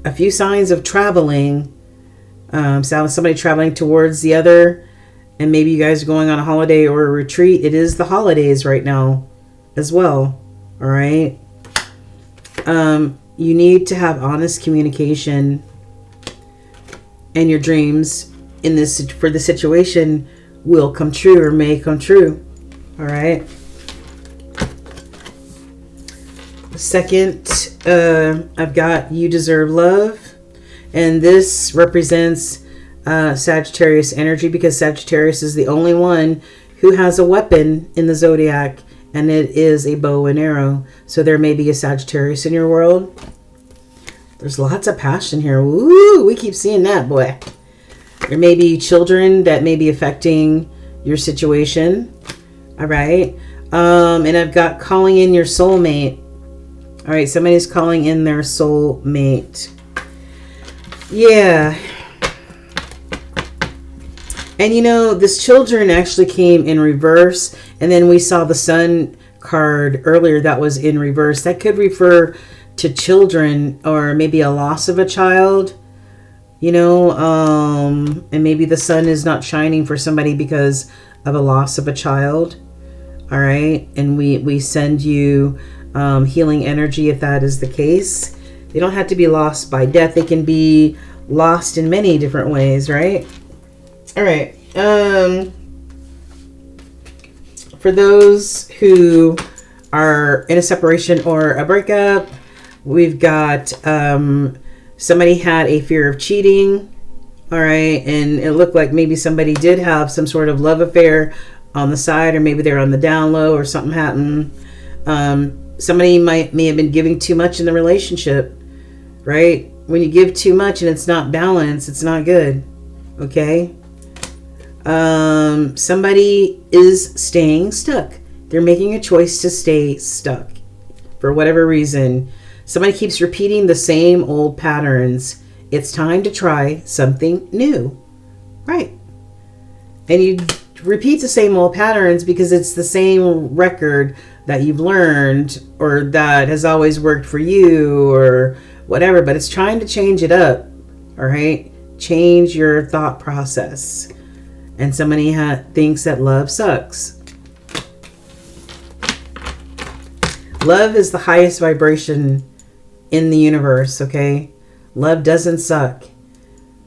a few signs of traveling. Somebody traveling towards the other, and maybe you guys are going on a holiday or a retreat. It is the holidays right now as well. All right. You need to have honest communication, and your dreams in this for the situation will come true or may come true. All right. Second, I've got you deserve love, and this represents Sagittarius energy, because Sagittarius is the only one who has a weapon in the zodiac, and it is a bow and arrow. So there may be a Sagittarius in your world. There's lots of passion here. Woo, we keep seeing that, boy. There may be children that may be affecting your situation. All right. And I've got calling in your soulmate. All right, somebody's calling in their soulmate. Yeah. And you know, this children actually came in reverse. And then we saw the sun card earlier that was in reverse. That could refer to children, or maybe a loss of a child. You know, and maybe the sun is not shining for somebody because of a loss of a child. All right. And we send you healing energy if that is the case. They don't have to be lost by death. They can be lost in many different ways, right? All right. For those who are in a separation or a breakup, we've got somebody had a fear of cheating. All right. And it looked like maybe somebody did have some sort of love affair on the side, or maybe they're on the down low, or something happened. Somebody may have been giving too much in the relationship, right? When you give too much and it's not balanced, it's not good. Okay. Somebody is staying stuck. They're making a choice to stay stuck for whatever reason. Somebody keeps repeating the same old patterns. It's time to try something new, right? And you repeat the same old patterns because it's the same record that you've learned, or that has always worked for you, or whatever, but it's trying to change it up. All right. Change your thought process. And somebody thinks that love sucks. Love is the highest vibration in the universe. Okay. Love doesn't suck.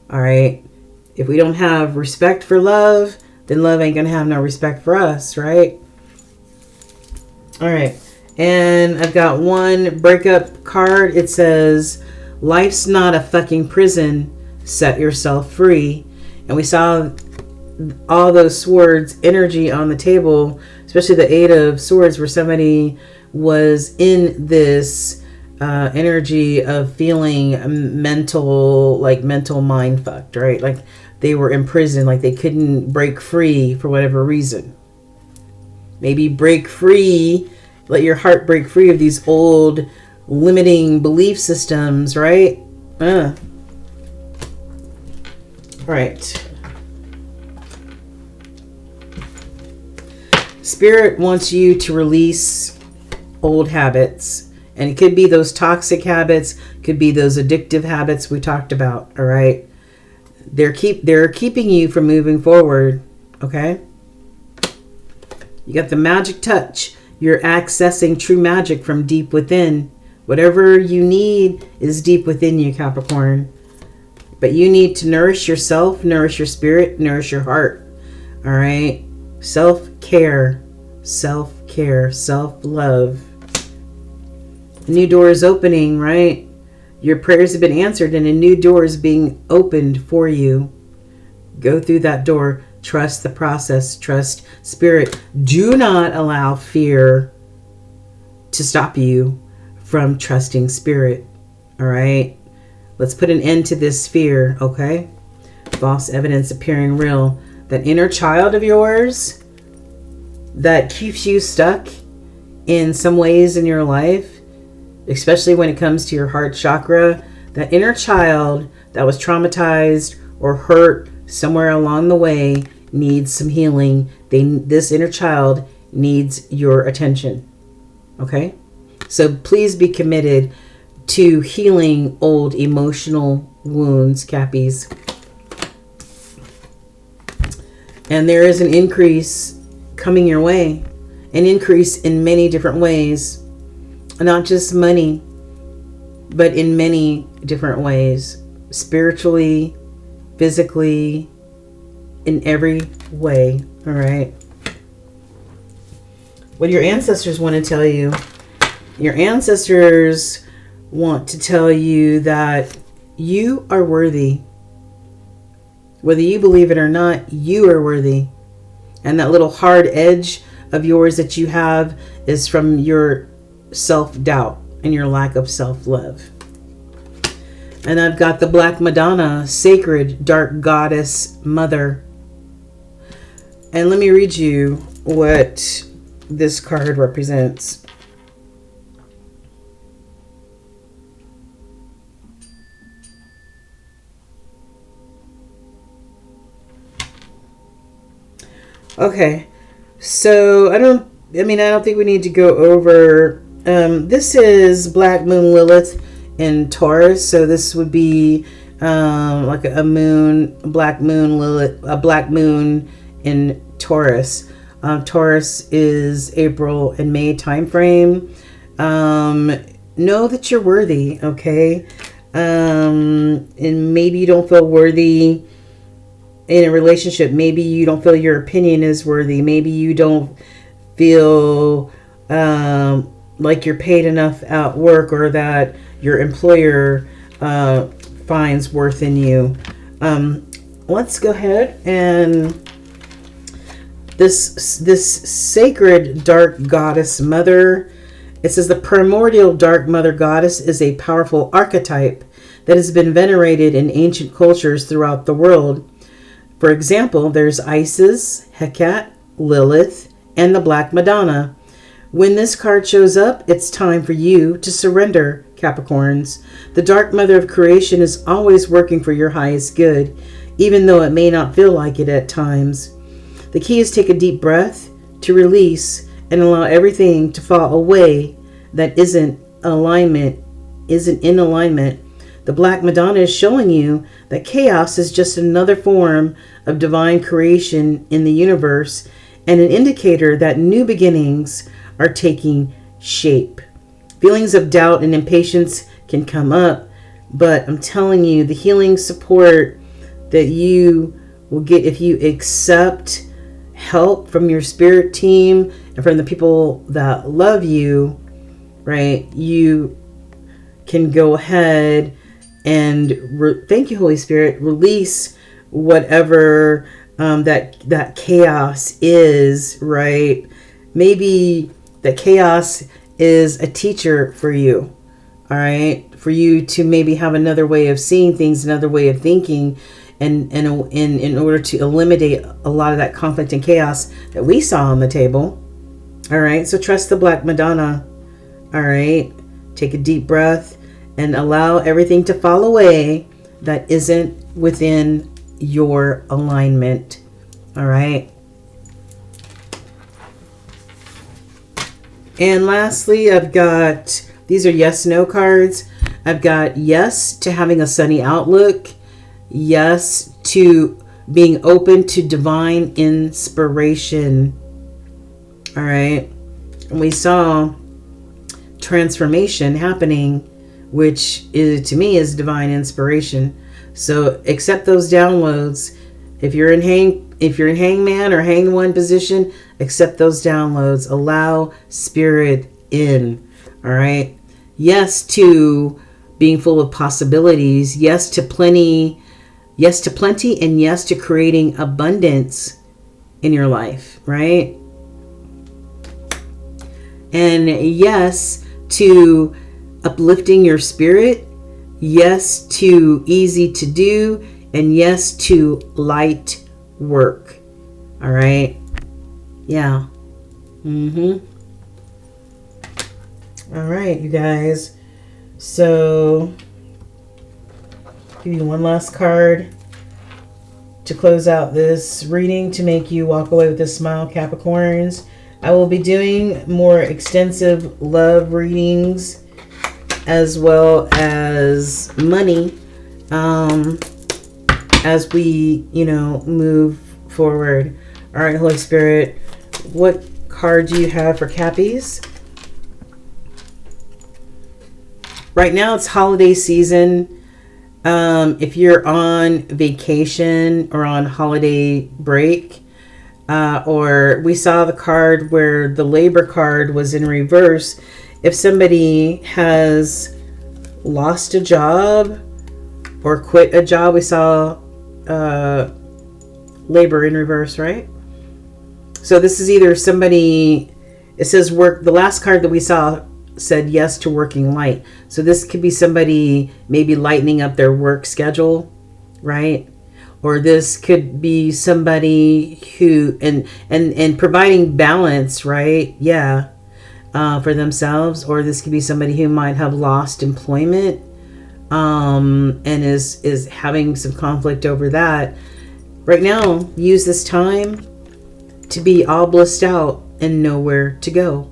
All right. If we don't have respect for love, then love ain't gonna have no respect for us, right? All right. And I've got one breakup card. It says, life's not a fucking prison. Set yourself free. And we saw all those swords energy on the table, especially the 8 of swords, where somebody was in this energy of feeling mental mind fucked, right? Like they were in prison, like they couldn't break free for whatever reason. Maybe break free, let your heart break free of these old limiting belief systems, right? All right. Spirit wants you to release old habits. And it could be those toxic habits, could be those addictive habits we talked about, all right? They're keeping you from moving forward, okay? You got the magic touch. You're accessing true magic from deep within. Whatever you need is deep within you, Capricorn. But you need to nourish yourself, nourish your spirit, nourish your heart. All right? Self-care, self-care, self-love. A new door is opening, right? Your prayers have been answered and a new door is being opened for you. Go through that door. Trust the process. Trust spirit. Do not allow fear to stop you from trusting spirit. All right? Let's put an end to this fear, okay? False evidence appearing real. That inner child of yours that keeps you stuck in some ways in your life, especially when it comes to your heart chakra, that inner child that was traumatized or hurt somewhere along the way needs some healing. This inner child needs your attention. Okay? So please be committed to healing old emotional wounds, Cappies. And there is an increase coming your way. An increase in many different ways. Not just money, but in many different ways. Spiritually, physically, in every way. All right. What your ancestors want to tell you. Your ancestors want to tell you that you are worthy. Whether you believe it or not, you are worthy. And that little hard edge of yours that you have is from your self-doubt and your lack of self-love. And I've got the Black Madonna, sacred dark goddess mother. And let me read you what this card represents. Okay, so I don't think we need to go over, this is Black Moon Lilith in Taurus, so this would be like a Black Moon Lilith, a Black Moon in Taurus. Taurus is April and May time frame. Know that you're worthy, okay? And maybe you don't feel worthy in a relationship. Maybe you don't feel your opinion is worthy. Maybe you don't feel like you're paid enough at work, or that your employer finds worth in you. Let's go ahead and this sacred dark goddess mother, it says the primordial dark mother goddess is a powerful archetype that has been venerated in ancient cultures throughout the world. For example, there's Isis, Hecate, Lilith, and the Black Madonna. When this card shows up, it's time for you to surrender, Capricorns. The Dark Mother of Creation is always working for your highest good, even though it may not feel like it at times. The key is take a deep breath to release and allow everything to fall away that isn't in alignment. The Black Madonna is showing you that chaos is just another form of divine creation in the universe, and an indicator that new beginnings are taking shape. Feelings of doubt and impatience can come up, but I'm telling you, the healing support that you will get if you accept help from your spirit team and from the people that love you, right? You can go ahead and thank you, Holy Spirit, release whatever that chaos is, right? Maybe that chaos is a teacher for you, all right? For you to maybe have another way of seeing things, another way of thinking, and in order to eliminate a lot of that conflict and chaos that we saw on the table. All right, so trust the Black Madonna. All right, take a deep breath and allow everything to fall away that isn't within your alignment. All right. And lastly, I've got, these are yes, no cards. I've got yes to having a sunny outlook. Yes to being open to divine inspiration. All right. And we saw transformation happening, which is, to me, is divine inspiration. So accept those downloads. If you're in hangman or hang one position, accept those downloads. Allow spirit in. All right. Yes to being full of possibilities. Yes to plenty. Yes to plenty, and yes to creating abundance in your life, right? And yes to uplifting your spirit. Yes to easy to do, and yes to light work. All right. Yeah. All right, you guys. So give you one last card to close out this reading to make you walk away with a smile, Capricorns. I will be doing more extensive love readings as well as money as we, move forward. All right, Holy Spirit, what card do you have for Cappies? Right now it's holiday season. If you're on vacation or on holiday break, or we saw the card where the labor card was in reverse. If somebody has lost a job or quit a job, we saw labor in reverse, right? So this is either somebody, it says work, the last card that we saw said yes to working light. So this could be somebody maybe lightening up their work schedule, right? Or this could be somebody who, and providing balance, right? Yeah. For themselves. Or this could be somebody who might have lost employment, and is having some conflict over that. Right now, use this time to be all blissed out and know where to go.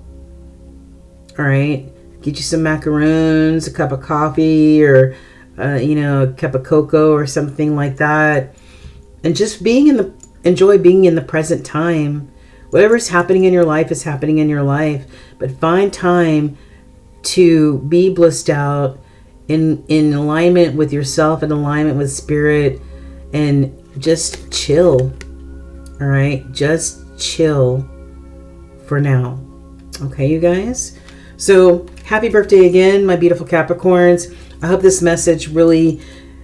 All right, get you some macaroons, a cup of coffee, or a cup of cocoa or something like that, and just enjoy being in the present time. Whatever's happening in your life is happening in your life, but find time to be blissed out, in alignment with yourself, in alignment with spirit, and just chill. All right, just chill for now. Okay, you guys? So happy birthday again, my beautiful Capricorns. I hope this message really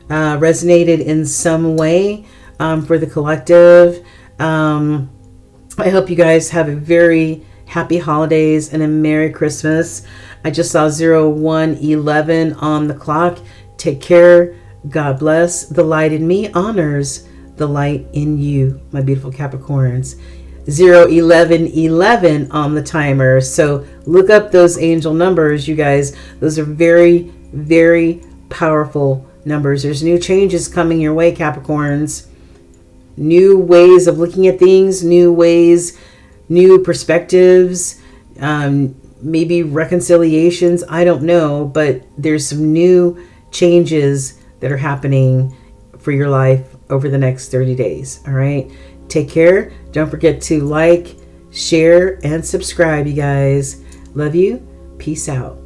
resonated in some way for the collective. I hope you guys have a very happy holidays and a Merry Christmas. I just saw 0111 on the clock. Take care. God bless. The light in me honors the light in you, my beautiful Capricorns. 01111 on the timer. So look up those angel numbers, you guys. Those are very, very powerful numbers. There's new changes coming your way, Capricorns. New ways of looking at things, new ways, new perspectives, maybe reconciliations. I don't know, but there's some new changes that are happening for your life over the next 30 days. All right. Take care. Don't forget to like, share, and subscribe, you guys. Love you. Peace out.